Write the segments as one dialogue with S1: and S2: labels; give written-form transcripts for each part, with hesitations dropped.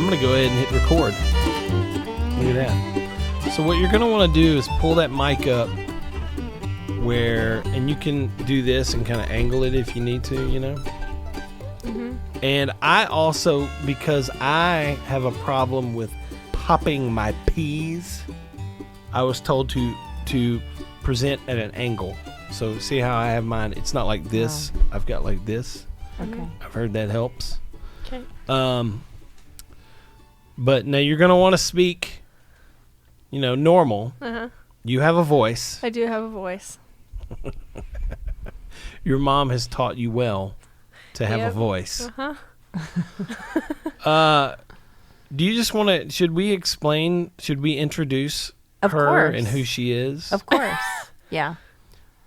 S1: I'm going to go ahead and hit record. Look at that. So what you're going to want to do is pull that mic up and you can do this and kind of angle it if you need to, you know.
S2: Mm-hmm.
S1: And I also, because I have a problem with popping my peas, I was told to present at an angle. So see how I have mine? It's not like this.
S2: Oh.
S1: I've got like this.
S2: Okay.
S1: I've heard that helps.
S2: Okay.
S1: But now you're going to want to speak, normal.
S2: Uh-huh. You
S1: have a voice.
S2: I do have a voice.
S1: Your mom has taught you well to have a voice.
S2: Uh-huh.
S1: Do you just want to, should we introduce her and who she is?
S3: Of course. Yeah.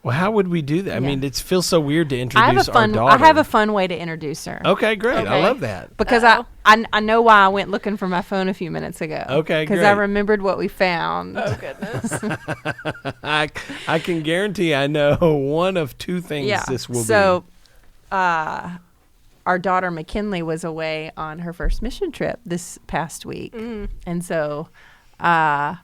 S1: Well, how would we do that?
S3: Yeah.
S1: I mean, it feels so weird to introduce our daughter.
S3: I have a fun way to introduce her.
S1: Okay, great.
S2: Okay.
S1: I love that.
S3: Because I know why I went looking for my phone a few minutes ago.
S1: Okay, great.
S3: Because I remembered what we found.
S2: Oh, goodness.
S1: I can guarantee I know one of two things this will be.
S3: So, our daughter McKinley was away on her first mission trip this past week.
S2: Mm.
S3: And so I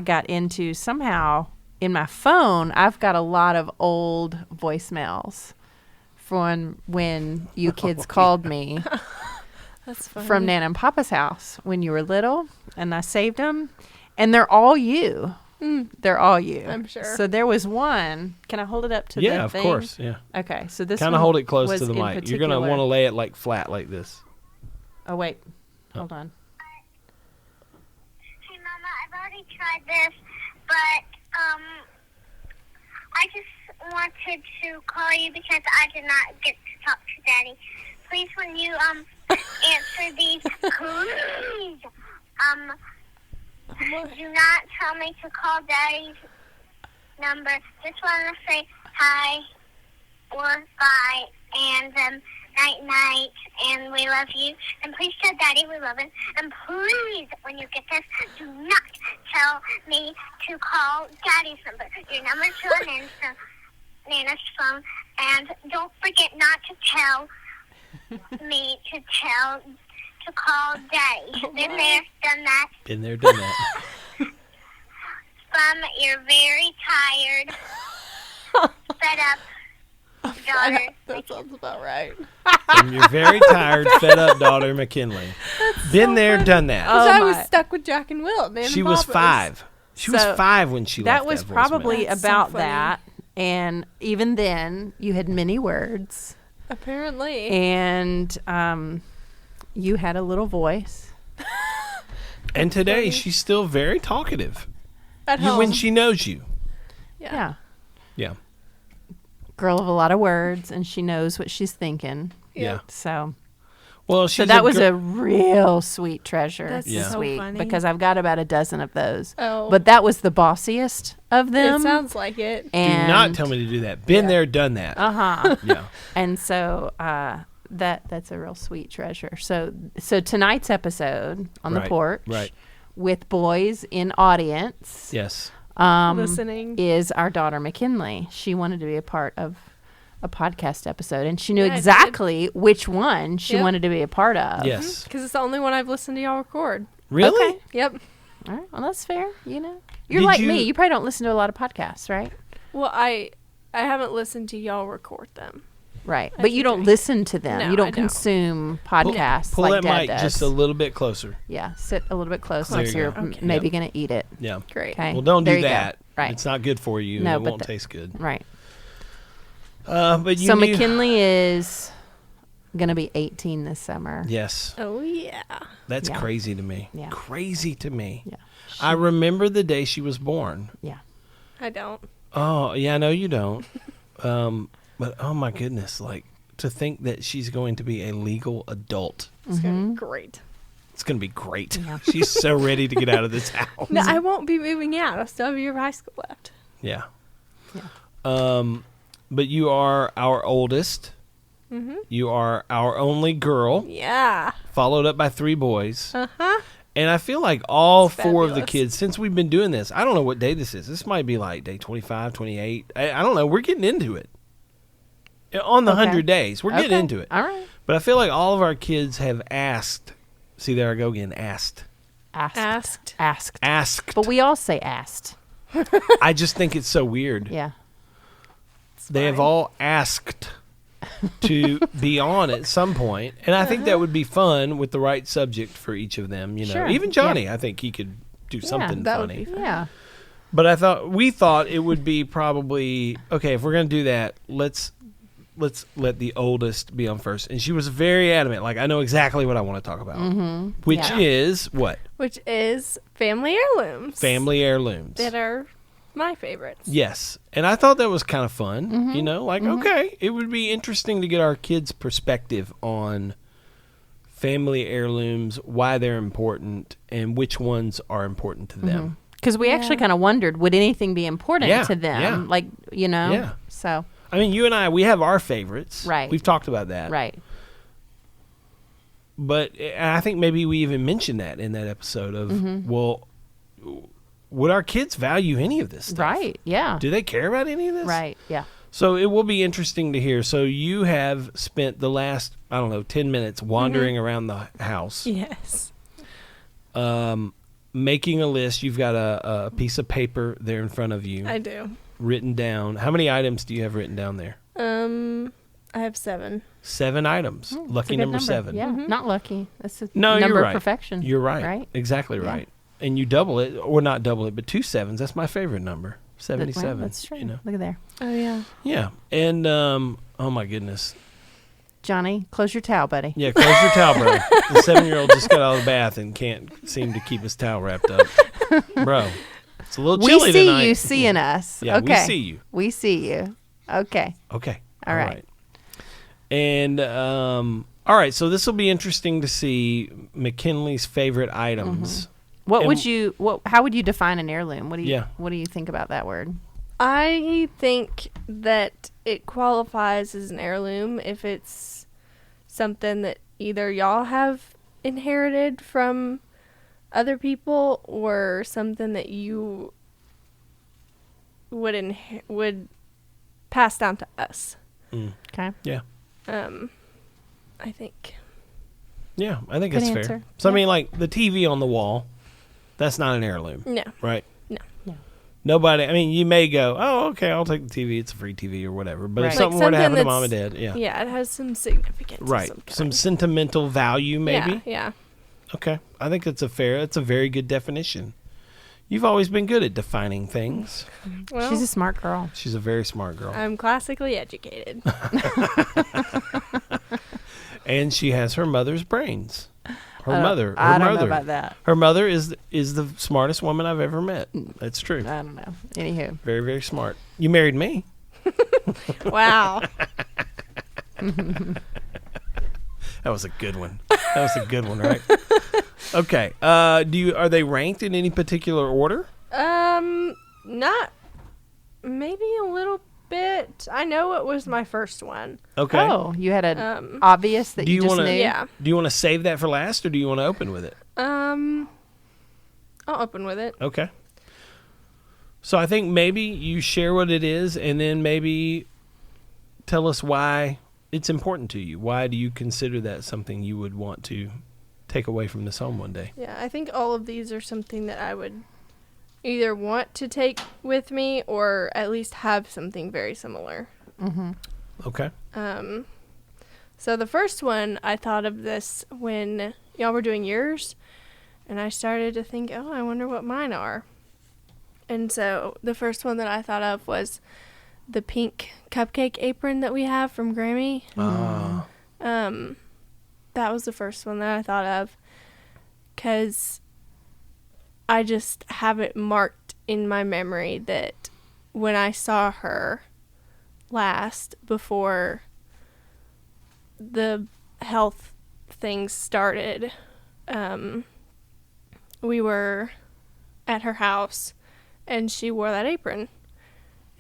S3: got into somehow in my phone, I've got a lot of old voicemails from when you kids called me
S2: That's funny.
S3: from Nana and Papa's house when you were little, and I saved them, and they're all you. They're all you.
S2: I'm sure.
S3: So there was one. Can I hold it up to the thing?
S1: Yeah, of course. Yeah.
S3: Okay, so this
S1: Kind of
S3: one
S1: hold it close
S3: was
S1: to the
S3: in
S1: mic. You're going to
S3: particular-
S1: want to lay it like flat like this.
S3: Oh, wait. Hold on.
S4: Hey, Mama, I've already tried this, but I just wanted to call you because I did not get to talk to Daddy. Please, when you answer these, please, do not tell me to call Daddy's number. Just want to say hi or bye and night, and we love you. And please tell Daddy we love him. And please, when you get this, do not tell me to call Daddy's number. Your number's on Nana's phone. And don't forget not to tell me to call Daddy. Been there, done that.
S1: Been there, done that.
S4: From your very tired, fed up daughter.
S2: That sounds about right.
S1: From your very tired, fed up daughter, McKinley. Been there, done that.
S3: Oh,
S2: I was
S3: my.
S2: stuck with Jack and Will. Man
S1: She was 5. She was
S3: So,
S1: 5 when she left
S3: That was
S1: voicemail.
S3: probably
S2: That's so
S3: about
S2: funny.
S3: that. And even then, you had many words.
S2: Apparently.
S3: And you had a little voice.
S1: And today, she's still very talkative.
S2: At home.
S1: When she knows you.
S3: Yeah.
S1: Yeah.
S3: Girl of a lot of words, and she knows what she's thinking.
S1: Yeah.
S3: So
S1: Well, she's
S3: that was
S1: girl-
S3: a real sweet treasure
S2: That's
S1: Yeah.
S3: this
S2: so
S3: week
S2: funny.
S3: because I've got about a dozen of those.
S2: Oh.
S3: But that was the bossiest of them.
S2: It sounds like it.
S1: Do
S3: and
S1: not tell me to do that. Been there, done that.
S3: Uh-huh.
S1: Yeah.
S3: And so that's a real sweet treasure. So tonight's episode on the
S1: Right,
S3: porch
S1: right.
S3: with boys in audience
S1: Yes.
S2: Listening.
S3: is our daughter McKinley. She wanted to be a part of a podcast episode, and she knew
S2: Yeah, I did.
S3: exactly which one she
S2: Yep.
S3: wanted to be a part of.
S1: Yes.
S2: Because it's the only one I've listened to y'all record.
S1: Really?
S3: Okay.
S2: Yep.
S3: All right. Well, that's fair. You're
S1: Did
S3: like
S1: you-
S3: me. You probably don't listen to a lot of podcasts, right?
S2: Well, I haven't listened to y'all record them.
S3: Right.
S2: I
S3: But you
S2: think
S3: don't
S2: I-
S3: listen to them.
S2: No,
S3: you don't
S2: I don't.
S3: consume podcasts
S1: Pull
S3: like
S1: that
S3: Dad
S1: mic
S3: does.
S1: just a little bit closer.
S3: Yeah. Sit a little bit closer
S1: There
S3: like
S1: you
S3: you're
S1: go.
S2: Okay.
S3: maybe
S1: Yep.
S3: going to eat it.
S1: Yeah.
S2: Great.
S3: Okay.
S1: Well, don't
S3: There
S1: do
S3: you go.
S1: that.
S3: Right.
S1: It's not good for you.
S3: No,
S1: and it
S3: but
S1: won't taste good.
S3: Right.
S1: But you
S3: So
S1: knew-
S3: McKinley is going to be 18 this summer.
S1: Yes.
S2: Oh, yeah.
S1: That's
S3: Yeah.
S1: crazy to me.
S3: Yeah.
S1: Crazy to me.
S3: Yeah.
S1: I remember the day she was born.
S3: Yeah.
S2: I don't.
S1: Oh, yeah, I know you don't. But oh my goodness, like to think that she's going to be a legal adult.
S2: It's going to be great.
S1: It's going to be great.
S3: Mm-hmm. Yeah.
S1: She's so ready to get out of this house.
S2: No, I won't be moving out. I still have a year of high school left.
S1: Yeah.
S3: Yeah.
S1: But you are our oldest.
S2: Mm-hmm.
S1: You are our only girl,
S2: Yeah.
S1: followed up by 3 boys.
S2: Uh-huh.
S1: And I feel like all
S2: It's
S1: 4 of the
S2: fabulous.
S1: kids, since we've been doing this, I don't know what day this is. This might be like day 25, 28. I don't know. We're getting into it. On the
S3: Okay.
S1: 100 days. We're getting
S3: Okay.
S1: into it.
S3: All right.
S1: But I feel like all of our kids have asked See, there I go again. Asked.
S3: Asked. But we all say asked.
S1: I just think it's so weird.
S3: Yeah.
S1: They have all asked to be on at some point, and I think that would be fun with the right subject for each of them. You know,
S3: Sure.
S1: even Johnny, I think he could do something
S2: that would
S1: funny.
S2: be fun.
S3: Yeah.
S1: But we thought it would be probably okay if we're going to do that. Let's let the oldest be on first, and she was very adamant. Like, I know exactly what I want to talk about, which is what?
S2: Which is family heirlooms.
S1: Family heirlooms
S2: That are my favorites.
S1: Yes, and I thought that was kind of fun. You know, like okay, it would be interesting to get our kids' perspective on family heirlooms, why they're important, and which ones are important to them.
S3: Because we actually kind of wondered, would anything be important to them?
S1: Yeah.
S3: Like, you know?
S1: Yeah.
S3: So.
S1: I mean, you and I, we have our favorites.
S3: Right.
S1: We've talked about that.
S3: Right.
S1: But I think maybe we even mentioned that in that episode of, well, would our kids value any of this stuff?
S3: Right. Yeah.
S1: Do they care about any of this?
S3: Right. Yeah.
S1: So it will be interesting to hear. So you have spent the last, 10 minutes wandering around the house.
S2: Yes.
S1: Making a list. You've got a piece of paper there in front of you.
S2: I do.
S1: Written down. How many items do you have written down there?
S2: I have 7.
S1: 7 items.
S3: That's a
S1: Lucky
S3: good
S1: number 7.
S3: Yeah. Not lucky. That's a
S1: No,
S3: number
S1: you're
S3: of
S1: right.
S3: perfection.
S1: You're right.
S3: Right?
S1: Exactly
S3: Yeah.
S1: right. And you double it, or not double it, but 2 7s. That's my favorite number. 77.
S3: Well, that's true.
S1: You know?
S3: Look at there.
S2: Oh, yeah.
S1: Yeah. And oh my goodness.
S3: Johnny, close your towel, buddy.
S1: Yeah, close your towel, bro. The 7-year-old just got out of the bath and can't seem to keep his towel wrapped up. Bro, it's a little chilly
S3: We see
S1: tonight.
S3: you seeing us.
S1: Yeah,
S3: okay.
S1: we see you.
S3: We see you. Okay.
S1: Okay.
S3: All right.
S1: And all right, so this will be interesting to see McKinley's favorite items.
S3: What
S1: And-
S3: would you? How would you define an heirloom? What do you?
S1: Yeah.
S3: What do you think about that word?
S2: I think that it qualifies as an heirloom if it's something that either y'all have inherited from other people or something that you would pass down to us.
S3: Okay.
S1: Yeah.
S2: I think.
S1: Yeah, I think
S3: Good
S1: that's
S3: answer.
S1: fair. So, I
S3: Yeah.
S1: mean, like, the TV on the wall, that's not an heirloom,
S2: No.
S1: right?
S2: No.
S1: Nobody, I mean, you may go, oh, okay, I'll take the TV. It's a free TV or whatever. But if
S3: Right.
S1: something
S2: Like
S1: were to happen to
S2: something
S1: mom and
S2: that's-
S1: dad,
S2: Yeah, it has some significance. of
S1: right.
S2: Some
S1: Some
S2: kind.
S1: sentimental value, maybe.
S2: Yeah.
S1: Okay. I think that's a very good definition. You've always been good at defining things.
S2: Well,
S3: She's a smart girl.
S1: She's a very smart girl.
S2: I'm classically educated.
S1: And she has her mother's brains. Her mother.
S3: I don't know about that.
S1: Her mother is the smartest woman I've ever met. That's true.
S3: I don't know. Anywho.
S1: Very, very smart. You married me.
S2: Wow.
S1: That was a good one. That was a good one, right? Okay. Are they ranked in any particular order?
S2: Not maybe a little bit. I know it was my first one.
S1: Okay.
S3: Oh, you had an obvious that
S1: Do
S3: you
S1: you
S3: just
S1: wanna-
S3: knew?
S2: Yeah.
S1: Do you want to save that for last, or do you want to open with it?
S2: I'll open with it.
S1: Okay. So I think maybe you share what it is, and then maybe tell us why it's important to you. Why do you consider that something you would want to take away from this home one day?
S2: Yeah, I think all of these are something that I would either want to take with me or at least have something very similar.
S1: Okay.
S2: So the first one, I thought of this when y'all were doing yours, and I started to think, oh, I wonder what mine are. And so the first one that I thought of was the pink cupcake apron that we have from Grammy.
S1: Ah.
S2: That was the first one that I thought of because I just have it marked in my memory that when I saw her last before the health things started, we were at her house and she wore that apron.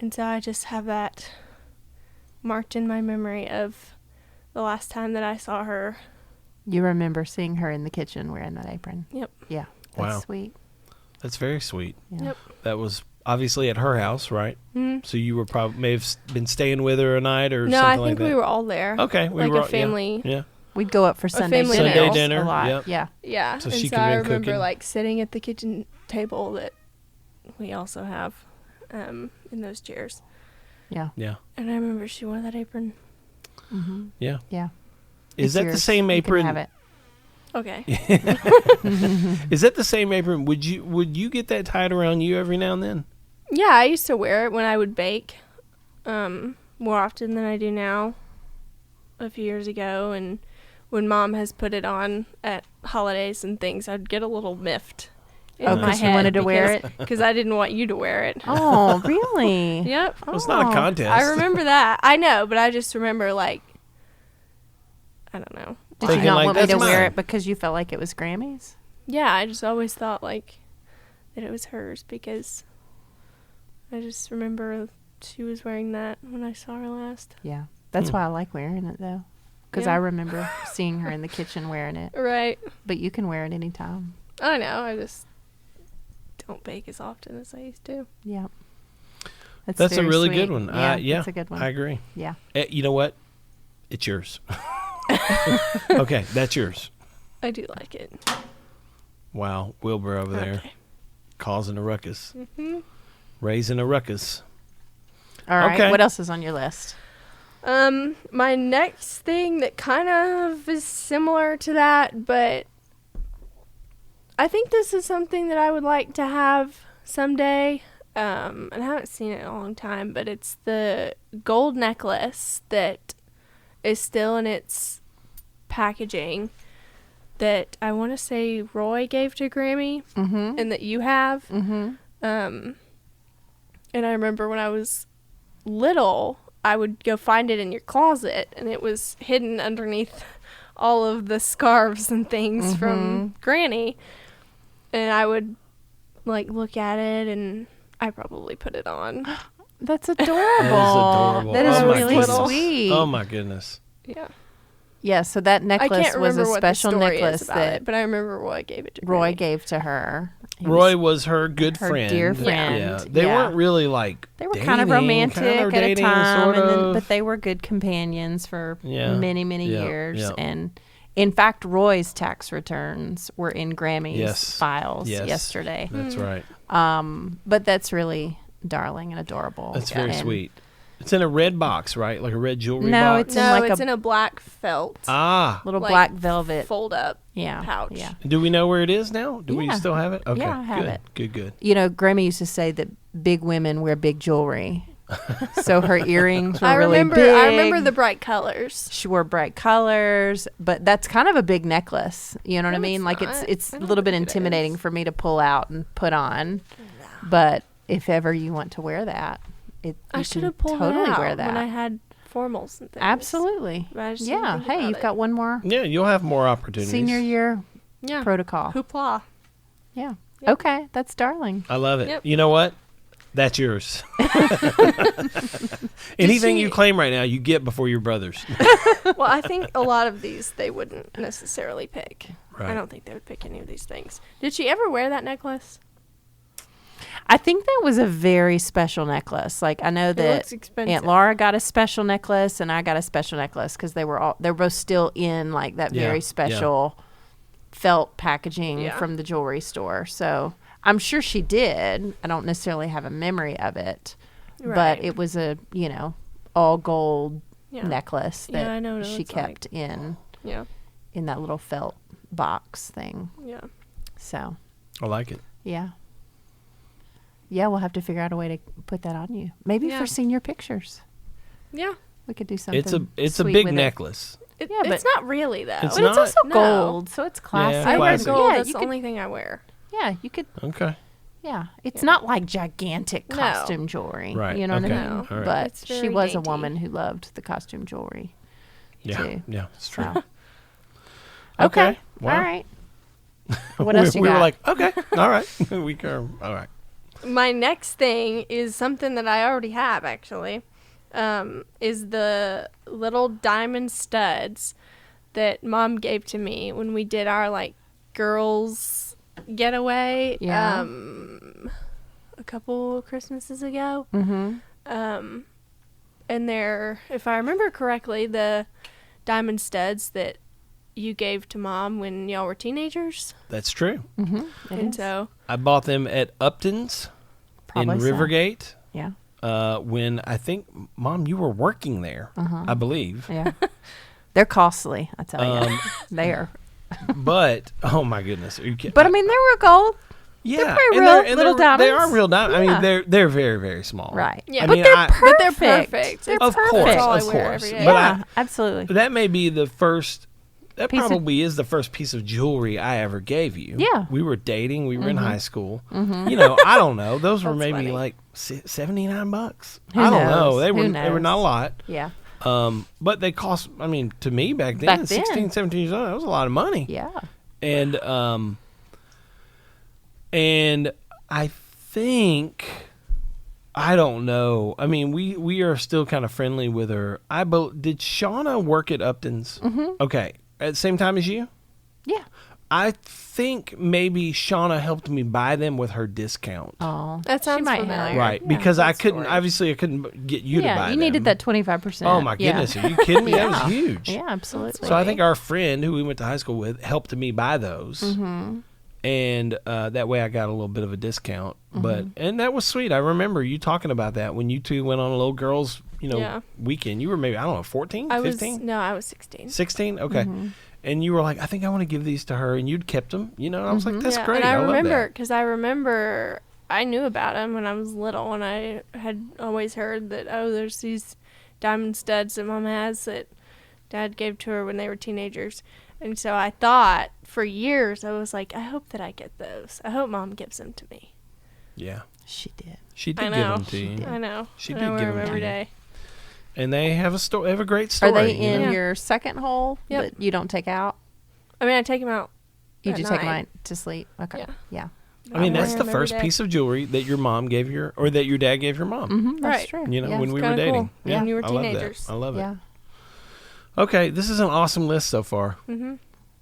S2: And so I just have that marked in my memory of the last time that I saw her.
S3: You remember seeing her in the kitchen wearing that apron.
S2: Yep.
S3: Yeah. That's
S1: Wow.
S3: sweet.
S1: That's very sweet.
S3: Yeah.
S2: Yep.
S1: That was obviously at her house, right?
S2: Mhm.
S1: So you were probably may have been staying with her a night or
S2: No,
S1: something
S2: I
S1: like
S2: think
S1: that.
S2: we were all there.
S1: Okay, we
S2: like
S1: were
S2: a
S1: all- yeah,
S2: family.
S1: Yeah.
S3: We'd go up for Sunday
S2: family
S3: dinners
S2: meal.
S1: dinner,
S3: a lot.
S1: yep.
S3: Yeah.
S2: Yeah.
S1: So
S2: and
S1: she
S2: so
S1: could've
S2: I
S1: been
S2: remember
S1: cooking.
S2: like sitting at the kitchen table that we also have in those chairs.
S3: Yeah.
S1: Yeah.
S2: And I remember she wore that apron.
S3: Mm-hmm.
S1: Yeah.
S3: Yeah.
S1: Is
S3: It's
S1: that the
S3: yours.
S1: same
S3: You can
S1: apron?
S3: have it.
S2: Okay.
S1: Is that the same apron? Would you get that tied around you every now and then?
S2: Yeah, I used to wear it when I would bake more often than I do now a few years ago. And when Mom has put it on at holidays and things, I'd get a little miffed in
S3: Oh,
S2: my
S3: 'cause you
S2: head.
S3: wanted to wear it?
S2: Because I didn't want you to wear it.
S3: Oh, really?
S2: Yep.
S1: Well, it's not a
S3: Oh.
S1: contest.
S2: I remember that. I know, but I just remember, like, I don't know.
S3: Did
S1: Thinking
S3: you not
S1: like,
S3: want me to
S1: "That's
S3: wear
S1: mine."
S3: it because you felt like it was Grammy's?
S2: Yeah, I just always thought, like, that it was hers because I just remember she was wearing that when I saw her last.
S3: Yeah. That's
S1: Hmm.
S3: why I like wearing it, though. Because
S2: Yeah.
S3: I remember seeing her in the kitchen wearing it.
S2: Right.
S3: But you can wear it anytime.
S2: I know. I just don't bake as often as I used to.
S3: Yeah.
S1: That's a
S3: very
S1: really
S3: sweet.
S1: good one.
S3: Yeah, that's a good one.
S1: I agree.
S3: Yeah.
S1: You know what? It's yours. Okay, that's yours.
S2: I do like it.
S1: Wow, Wilbur over there
S2: Okay.
S1: causing a ruckus,
S2: hmm
S1: raising a ruckus.
S3: All right.
S1: Okay.
S3: What else is on your list?
S2: My next thing that kind of is similar to that, but I think this is something that I would like to have someday. And I haven't seen it in a long time, but it's the gold necklace that is still in its packaging that I want to say Roy gave to Grammy
S3: Mm-hmm.
S2: and that you have.
S3: Mm-hmm.
S2: And I remember when I was little, I would go find it in your closet, and it was hidden underneath all of the scarves and things from Granny. And I would, like, look at it, and I probably put it on.
S3: That's adorable.
S1: That is adorable.
S3: That is
S1: Oh my
S3: really
S1: goodness.
S3: sweet.
S1: Oh my goodness.
S2: Yeah.
S3: Yeah, so that
S2: I
S3: necklace
S2: can't
S3: was
S2: remember
S3: a
S2: what
S3: special
S2: the story
S3: necklace
S2: is about
S3: that
S2: it, but I remember Roy gave it to
S3: Roy
S2: Granny.
S3: gave to her. He
S1: Roy
S3: was-
S1: was her good
S3: her
S1: friend.
S3: dear
S2: Yeah.
S3: friend.
S1: Yeah, they
S3: Yeah.
S1: weren't really like
S3: They were
S1: dating,
S3: kind of romantic
S1: kinda
S3: at
S1: dating,
S3: a time,
S1: sort
S3: and then,
S1: of.
S3: but they were good companions for
S1: Yeah.
S3: many, many
S1: Yeah.
S3: years.
S1: Yeah.
S3: And in fact, Roy's tax returns were in Grammy's
S1: Yes.
S3: files
S1: Yes.
S3: yesterday.
S1: That's right.
S3: But that's really darling and adorable.
S1: That's very
S3: And-
S1: sweet. It's in a red box, right? Like a red jewelry
S3: No,
S1: box.
S3: it's in
S2: No,
S3: like
S2: it's
S3: a
S2: in a black felt
S3: little
S2: like,
S3: black velvet.
S2: fold up
S3: Yeah,
S2: pouch.
S3: yeah.
S1: Do we know where it is now? Do we
S3: Yeah.
S1: still have it? Okay.
S3: Yeah, I have
S1: good.
S3: it.
S1: Good.
S3: You know, Grammy used to say that big women wear big jewelry. So her earrings were
S2: I
S3: really
S2: remember.
S3: big.
S2: I remember the bright colors.
S3: She wore bright colors, but that's kind of a big necklace. You know what I
S2: No,
S3: mean?
S2: it's
S3: Like
S2: not.
S3: it's
S2: I
S3: a
S2: don't
S3: little bit
S2: think it
S3: intimidating
S2: is.
S3: for me to pull out and put on. But if ever you want to wear that,
S2: I
S3: you
S2: should
S3: can
S2: have pulled
S3: totally
S2: it out
S3: wear that.
S2: when I had formals and things.
S3: Absolutely.
S2: But I just didn't
S3: Yeah.
S2: think
S3: Hey,
S2: about
S3: you've
S2: it.
S3: got one more
S1: Yeah, you'll have more opportunities.
S3: senior year
S2: Yeah.
S3: protocol.
S2: Hoopla.
S3: Yeah.
S2: Yep.
S3: Okay, that's darling.
S1: I love it.
S2: Yep.
S1: You know what? That's yours. Anything you claim right now, you get before your brothers.
S2: Well, I think a lot of these they wouldn't necessarily pick.
S1: Right.
S2: I don't think they would pick any of these things. Did she ever wear that necklace?
S3: I think that was a very special necklace. Like I know
S2: It
S3: that
S2: looks expensive.
S3: Aunt Laura got a special necklace and I got a special necklace because they were both still in like that
S1: Yeah,
S3: very special felt packaging
S2: Yeah.
S3: from the jewelry store. So I'm sure she did. I don't necessarily have a memory of it,
S2: Right.
S3: but it was a all gold
S2: Yeah.
S3: necklace
S2: Yeah,
S3: that
S2: I know what
S3: she
S2: it's like.
S3: kept in
S2: Yeah.
S3: that little felt box thing.
S2: Yeah.
S3: So
S1: I like it.
S3: yeah. Yeah, we'll have to figure out a way to put that on you. Maybe
S2: Yeah.
S3: for senior pictures.
S2: Yeah.
S3: We could do something.
S1: It's a
S3: sweet
S1: big
S3: with it.
S1: necklace.
S2: It,
S3: Yeah,
S2: it's not really though.
S1: It's
S3: But it's
S1: not?
S3: also
S2: No.
S3: gold, so it's classic.
S2: I wear
S1: classic.
S2: gold.
S3: Yeah,
S2: That's
S3: you
S2: the
S3: could,
S2: only thing I wear.
S3: yeah, you could.
S1: Okay.
S3: Yeah, it's
S2: Yeah.
S3: not like gigantic
S2: No.
S3: costume jewelry.
S1: Right,
S3: You know what
S1: okay,
S3: I mean?
S1: all right.
S3: But
S2: It's
S3: she
S2: very
S3: was a
S2: dainty.
S3: woman who loved the costume jewelry.
S1: Yeah.
S3: too.
S1: Yeah. It's true.
S3: So.
S1: Okay.
S3: All right. What
S1: we,
S3: else you
S1: we
S3: got?
S1: were like, okay, all right. We are all right.
S2: My next thing is something that I already have actually. Is the little diamond studs that Mom gave to me when we did our like girls getaway
S3: Yeah.
S2: a couple Christmases ago.
S3: Mm-hmm.
S2: And they're, if I remember correctly, the diamond studs that you gave to Mom when y'all were teenagers.
S1: That's true.
S2: And so
S1: I bought them at Upton's
S3: Probably
S1: in
S3: so.
S1: Rivergate.
S3: Yeah.
S1: When I think, Mom, you were working there, I believe.
S3: Yeah. They're costly, I tell you. They are.
S1: But, oh my goodness. Are you kidding?
S3: But I mean, they were gold.
S1: Yeah,
S3: pretty
S1: and
S3: real
S1: and
S3: little
S1: They
S3: diamonds.
S1: are real diamonds. I
S3: Yeah.
S1: mean, they're very, very small.
S3: Right.
S2: Yeah.
S1: I
S2: But
S1: mean,
S3: they're
S1: I-
S3: perfect.
S2: But they're perfect.
S3: They're
S1: Of
S3: perfect.
S1: course,
S2: That's all I
S1: of
S2: wear
S1: course.
S2: every day.
S1: But
S3: Yeah, absolutely.
S1: that may be the first. That
S3: Piece of-
S1: probably is the first piece of jewelry I ever gave you.
S3: Yeah.
S1: We were dating. We were in high school. You know, I don't know. Those were
S2: That's
S1: maybe
S2: funny.
S1: like $79.
S3: Who
S1: I don't know.
S3: knows?
S1: They
S3: Who
S1: were not a
S3: knows?
S1: lot.
S3: Yeah.
S1: But they cost. I mean, to me back then,
S3: Back then.
S1: 16, 17 years old, that was a lot of money.
S3: Yeah.
S1: And I think, I don't know. I mean, we are still kind of friendly with her. Did Shauna work at Upton's? Okay, at the same time as you.
S3: Yeah.
S1: I think maybe Shauna helped me buy them with her discount.
S3: Oh,
S2: That
S3: she
S2: sounds
S3: might
S2: familiar.
S3: have.
S1: Right,
S3: Yeah.
S1: because I
S2: Good
S1: couldn't.
S2: story.
S1: Obviously, I couldn't get you to buy
S3: Yeah, you
S1: them.
S3: needed that 25%.
S1: Oh my goodness, are you kidding me? That was huge.
S3: Yeah, absolutely.
S1: So I think our friend who we went to high school with helped me buy those, and that way I got a little bit of a discount. And that was sweet. I remember you talking about that when you two went on a little girls,
S2: Yeah.
S1: weekend. You were maybe, I don't know, 14, 15,
S2: I was 16.
S1: 16. Okay, and you were like, I think I want to give these to her, and you'd kept them. You know, and I was like, that's
S2: Yeah,
S1: great.
S2: and I
S1: love
S2: remember
S1: that.
S2: because I remember I knew about them when I was little, and I had always heard that there's these diamond studs that Mom has that Dad gave to her when they were teenagers, and so I thought for years I was like, I hope that I get those. I hope Mom gives them to me.
S1: Yeah,
S3: she did.
S1: she
S2: I
S1: did give
S2: know.
S1: them to you,
S2: I know.
S1: She
S2: And I
S1: did
S2: wear
S1: give
S2: them
S1: them to
S2: every
S1: you.
S2: day.
S1: and they have a story. They have a great story.
S3: Are they
S1: you
S3: in
S1: know?
S3: your second hole
S2: Yep.
S3: that you don't take out?
S2: I mean, I take them out.
S3: You
S2: at
S3: just take
S2: night.
S3: them to sleep? Okay.
S2: Yeah.
S1: I mean, that's
S2: wear
S1: the
S2: 'em every
S1: first
S2: day.
S1: piece of jewelry that your mom gave your, or that your dad gave your mom.
S3: Mm-hmm, that's
S2: Right.
S3: true.
S1: You know,
S3: yeah.
S1: when we were
S2: kinda
S1: dating.
S2: cool. When you were
S1: I love that.
S2: teenagers.
S1: I love it.
S3: Yeah.
S1: Okay, this is an awesome list so far.
S2: Mm-hmm.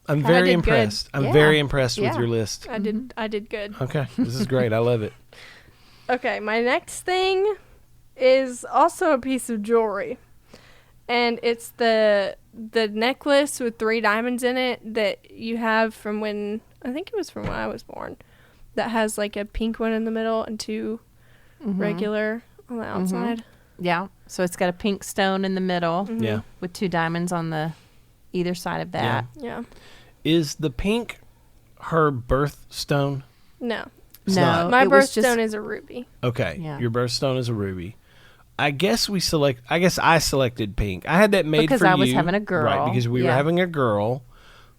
S1: I'm
S2: I
S1: very
S2: did good.
S1: impressed. I'm
S3: Yeah.
S1: very impressed with
S3: Yeah.
S1: your list.
S2: I did good.
S1: Okay, this is great. I love it.
S2: Okay, my next thing is also a piece of jewelry. And it's the necklace with 3 diamonds in it that you have from when I think it was from when I was born. That has like a pink one in the middle and 2 regular on the outside.
S3: Yeah. So it's got a pink stone in the middle
S1: Yeah.
S3: with 2 diamonds on the either side of that.
S2: Yeah.
S1: Is the pink her birthstone?
S2: No.
S1: It's
S3: No.
S1: not.
S2: My
S3: it was
S2: birthstone is a ruby.
S1: Okay.
S3: Yeah.
S1: Your birthstone is a ruby. I guess I selected pink. I had that made
S3: Because
S1: for you.
S3: I was having a girl.
S1: Right, because we were
S3: Yeah.
S1: having a girl.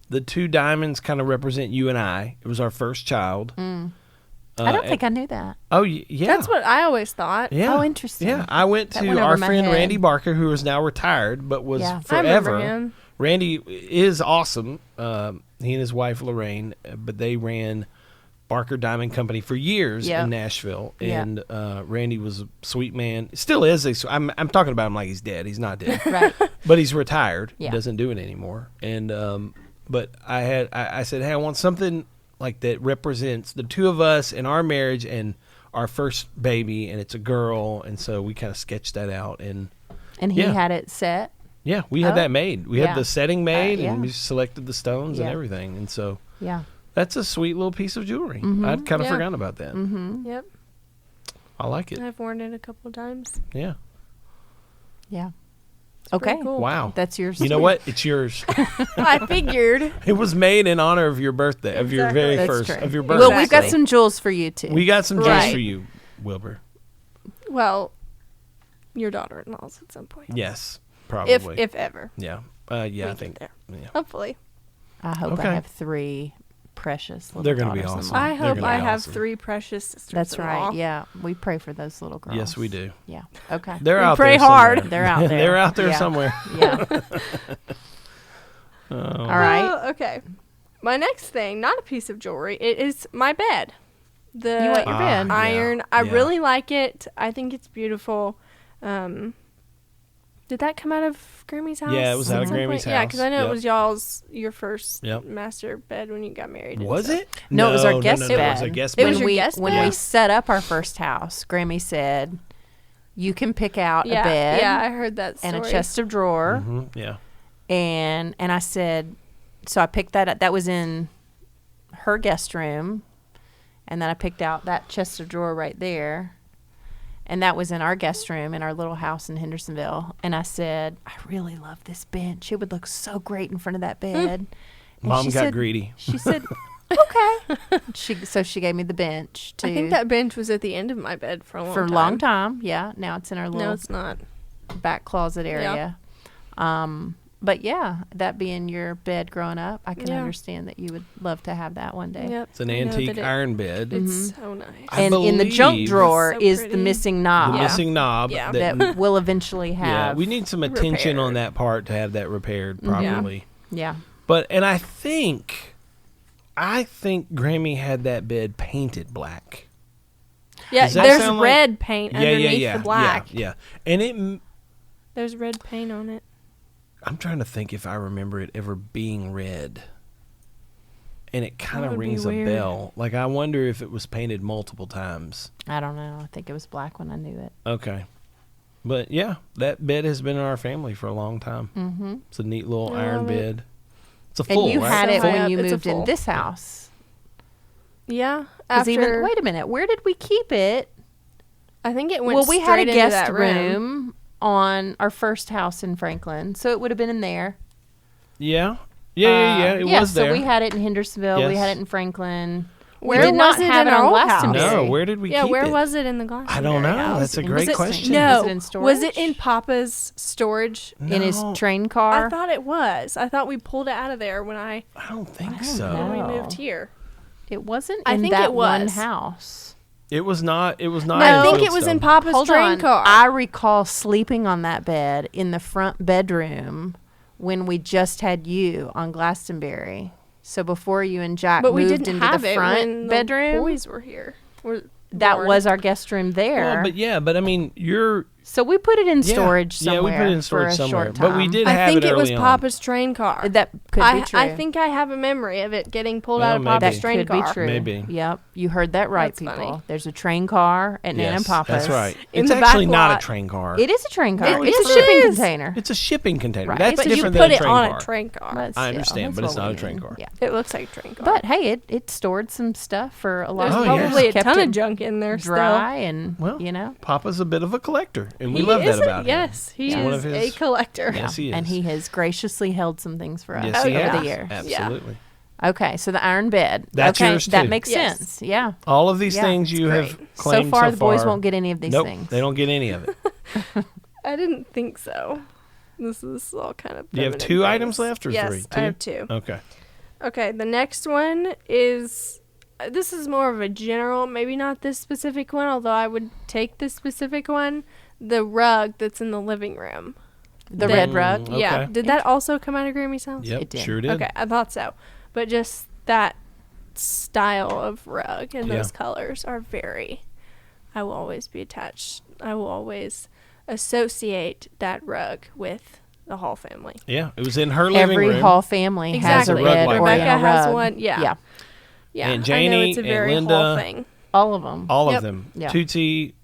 S1: The 2 diamonds kind of represent you and I. It was our first child.
S3: I don't think I knew that.
S1: Oh, yeah.
S2: That's what I always thought.
S1: Yeah.
S3: Oh, interesting.
S1: Yeah, I went
S3: That
S1: to
S3: went over
S1: our
S3: my
S1: friend
S3: head.
S1: Randy Barker, who is now retired, but was
S3: Yeah.
S2: I remember
S1: forever.
S2: him.
S1: Randy is awesome. He and his wife Lorraine, but they ran Barker Diamond Company for years
S3: Yep.
S1: in Nashville,
S3: Yep.
S1: and Randy was a sweet man. Still is. I'm talking about him like he's dead. He's not dead,
S3: Right.
S1: but he's retired.
S3: Yeah.
S1: He doesn't do it anymore. And but I said, hey, I want something like that represents the 2 of us and our marriage and our first baby, and it's a girl, and so we kind of sketched that out, and
S3: He
S1: Yeah.
S3: had it set.
S1: yeah, we had
S3: Oh.
S1: that made. We
S3: Yeah.
S1: had the setting made,
S3: yeah.
S1: and we selected the stones and
S3: Yeah.
S1: everything, and so
S3: Yeah.
S1: that's a sweet little piece of jewelry. I'd kind of
S2: Yeah.
S1: forgotten about that.
S2: Yep.
S1: I like it.
S2: I've worn it a couple of times.
S1: Yeah.
S3: Yeah.
S2: It's pretty
S3: Okay.
S2: cool.
S1: Wow.
S3: That's yours.
S1: You know what? It's yours.
S2: I figured.
S1: It was made in honor of your birthday, of your very
S3: That's
S1: first,
S3: true.
S1: of your birthday.
S3: Well, we've got
S2: Exactly.
S3: some jewels for you too.
S1: We got some jewels
S2: Right.
S1: for you, Wilbur.
S2: Well, your daughter-in-law's at some point.
S1: Yes, probably.
S2: If ever.
S1: Yeah.
S2: we
S1: I
S2: get
S1: think.
S2: there.
S1: Yeah.
S2: Hopefully.
S3: I hope
S1: Okay.
S3: I have 3 precious little
S1: They're gonna be
S3: daughters-in-law.
S1: awesome.
S2: I
S1: They're
S2: hope
S1: gonna
S2: I
S1: be
S2: have
S1: awesome.
S2: 3 precious sisters.
S3: That's right. Yeah. We pray for those little girls.
S1: Yes, we do.
S3: Yeah. Okay.
S1: They're
S2: We
S1: out
S2: pray
S1: there.
S2: hard.
S1: somewhere.
S3: They're out there.
S1: They're out there
S3: Yeah.
S1: somewhere.
S3: Yeah.
S1: Oh.
S3: All right.
S2: Okay. My next thing, not a piece of jewelry, it is my bed. The
S3: You want your bed?
S1: Ah,
S2: iron.
S1: yeah,
S2: I
S1: yeah.
S2: really like it. I think it's beautiful. Did that come out of Grammy's house?
S1: Yeah, it was out
S2: at
S1: of
S2: some
S1: Grammy's
S2: point? Yeah, because I know
S1: house.
S2: it was your first
S1: Yep.
S2: master bed when you got married. and
S1: Was
S2: stuff.
S1: it?
S3: No, it was our guest
S1: no,
S3: bed.
S1: It was a guest
S2: It
S1: bed.
S2: was your
S3: we,
S2: guest
S3: when
S2: bed?
S3: we set up our first house, Grammy said, "You can pick out
S2: Yeah,
S3: a bed
S2: yeah, I heard that story.
S3: and a chest of drawer."
S1: Mhm, yeah.
S3: And I said, so I picked that up. That was in her guest room. And then I picked out that chest of drawer right there. And that was in our guest room in our little house in Hendersonville. And I said, I really love this bench. It would look so great in front of that bed. And
S1: Mom
S3: she
S1: got
S3: said,
S1: greedy.
S3: She said, okay. So she gave me the bench too.
S2: I think that bench was at the end of my bed for a long time.
S3: For a long time, yeah. Now it's in our little
S2: No, it's not.
S3: back closet area. But yeah, that being your bed growing up, I can understand that you would love to have that one day.
S2: Yep.
S1: It's an
S2: I know
S1: antique
S2: that
S1: iron bed.
S2: It's so nice.
S1: I
S3: And in the junk
S1: believe-
S3: drawer
S2: So
S3: is the
S2: pretty.
S3: missing knob
S1: The missing knob.
S2: Yeah.
S3: that we'll eventually have.
S1: yeah, we need some attention on
S2: repaired.
S1: that part to have that repaired
S3: Mm-hmm.
S1: properly.
S3: Yeah.
S1: But and I think Grammy had that bed painted black.
S2: Yeah,
S1: Does that
S2: there's
S1: sound like-
S2: red paint underneath the black.
S1: Yeah. And
S2: There's red paint on it.
S1: I'm trying to think if I remember it ever being red. And it kind
S2: That
S1: of
S2: would be
S1: rings a
S2: weird.
S1: bell. Like I wonder if it was painted multiple times.
S3: I don't know. I think it was black when I knew it.
S1: Okay. But yeah, that bed has been in our family for a long time.
S3: Mm-hmm.
S1: It's a neat little
S2: I
S1: iron
S2: love it.
S1: bed. It's a full,
S3: And you
S1: right?
S3: had
S2: So
S3: it
S2: high
S3: when
S2: up,
S3: you
S2: it's a
S3: moved in
S2: full.
S3: this house.
S2: Yeah.
S3: 'Cause
S2: After,
S3: even wait a minute, where did we keep it?
S2: I think it went
S3: Well, we had a
S2: straight into
S3: guest
S2: that
S3: room on our first house in Franklin, so it would have been in there.
S1: Yeah. Yeah. It was there.
S3: So we had it in Hendersonville. We
S1: Yes.
S3: had it in Franklin.
S2: Where
S3: we did not
S2: was it
S3: have
S2: in
S3: it
S2: our
S3: on
S2: old house?
S3: Glastonbury.
S1: No, where did we
S2: Yeah,
S1: keep
S2: where
S1: it?
S2: was it in the Glastonbury
S1: I don't know.
S2: house?
S1: That's a
S3: Was
S1: great
S3: it-
S1: question.
S2: No.
S3: Was it in storage?
S2: Was it in Papa's storage?
S3: In his
S1: No,
S3: train car?
S2: I thought it was. I thought we pulled it out of there when
S1: I don't think
S3: don't
S1: so.
S3: know.
S2: we
S3: Oh.
S2: moved here.
S3: It wasn't
S2: I
S3: in
S2: think
S3: that
S2: it
S3: one
S2: was.
S3: house.
S1: It was not. It was not.
S2: No, I
S1: in
S2: think it was in
S1: Fieldstone.
S2: Papa's
S3: Hold
S2: train
S3: on.
S2: car.
S3: I recall sleeping on that bed in the front bedroom when we just had you on Glastonbury. So before you and Jack
S2: but we
S3: moved
S2: didn't
S3: into
S2: have
S3: the
S2: it
S3: front
S2: when
S3: bedroom,
S2: the boys were here.
S3: that
S2: born.
S3: was our guest room there.
S1: Well, but I mean, you're.
S3: So we put it in
S1: Yeah.
S3: storage somewhere.
S1: Yeah, we put it in
S3: for
S1: storage
S3: a
S1: somewhere.
S3: short
S1: But we
S3: time.
S1: did
S2: I
S1: have
S2: think
S1: it
S2: it was
S1: early on.
S2: Papa's train car.
S3: That could be true.
S2: I think I have a memory of it getting pulled
S1: Well,
S2: out of
S1: maybe.
S2: Papa's
S3: that
S2: train
S3: could
S2: car.
S3: be true.
S1: Maybe.
S3: Yep, you heard that right,
S2: That's
S3: people.
S2: funny.
S3: There's a train car at Nan and
S1: Yes,
S3: Papa's.
S1: that's right.
S2: In
S1: It's
S2: the
S1: actually
S2: back
S1: not a
S2: lot.
S1: train car.
S3: It is a train car.
S2: It
S3: It's a
S2: is.
S3: shipping container.
S1: It's a shipping container.
S3: Right.
S1: That's
S3: But
S2: But you
S1: different
S2: put
S1: than a
S2: it
S1: train
S2: on
S1: car.
S2: a train car.
S3: But
S1: I
S3: still,
S1: understand, but
S3: that's
S1: it's
S3: what
S1: not a
S3: we
S1: train
S3: mean.
S1: car.
S3: Yeah.
S2: It looks like a train car.
S3: But hey, it stored some stuff for a long
S2: there's
S1: Oh,
S3: time.
S1: yeah.
S2: probably a
S3: Kept
S2: ton
S3: it
S2: of junk in there
S3: dry and
S1: Well,
S3: you know.
S1: Papa's a bit of a collector, and we
S2: He
S1: love that
S2: is
S1: about him.
S2: Yes, he
S1: It's one
S2: is
S1: of
S2: a
S1: his-
S2: collector.
S1: Yes, he is.
S3: And he has graciously held some things for us
S1: Yes, he
S3: over
S1: has.
S3: the years.
S1: Absolutely.
S3: Okay, so the iron bed.
S1: That's
S3: okay,
S1: yours,
S3: that
S1: too.
S3: makes
S2: Yes.
S3: sense. Yeah.
S1: All of these
S3: Yeah,
S1: things
S2: it's
S1: you
S2: great.
S1: have claimed
S3: So far, the boys won't get any of these
S1: nope,
S3: things.
S1: they don't get any of it.
S2: I didn't think so. This is all kind of.
S1: You have
S2: feminine
S1: 2
S2: things.
S1: items left or
S2: yes,
S1: 3?
S2: I have 2.
S1: Okay.
S2: Okay, the next one is. This is more of a general, maybe not this specific one, although I would take this specific one. The rug that's in the living room.
S3: The
S2: That-
S3: red rug.
S1: Okay.
S2: Yeah. Did that also come out of Grammy's house?
S1: Yep,
S3: It did.
S1: sure did.
S2: Okay, I thought so. But just that style of rug and
S1: Yeah.
S2: those colors are very. I will always be attached. I will always associate that rug with the Hall family.
S1: Yeah, it was in her living
S3: Every
S1: room.
S3: Hall family has a
S2: Exactly.
S3: red
S1: Rebecca
S3: Oriental
S2: has
S3: rug.
S2: one, yeah.
S3: Yeah.
S2: Yeah,
S1: And
S2: I
S1: Janie
S2: know it's a
S1: and
S2: very
S1: Linda-
S2: Hall thing.
S3: All of them.
S1: All
S2: Yep.
S1: of them.
S3: Yeah.
S1: Tootsie,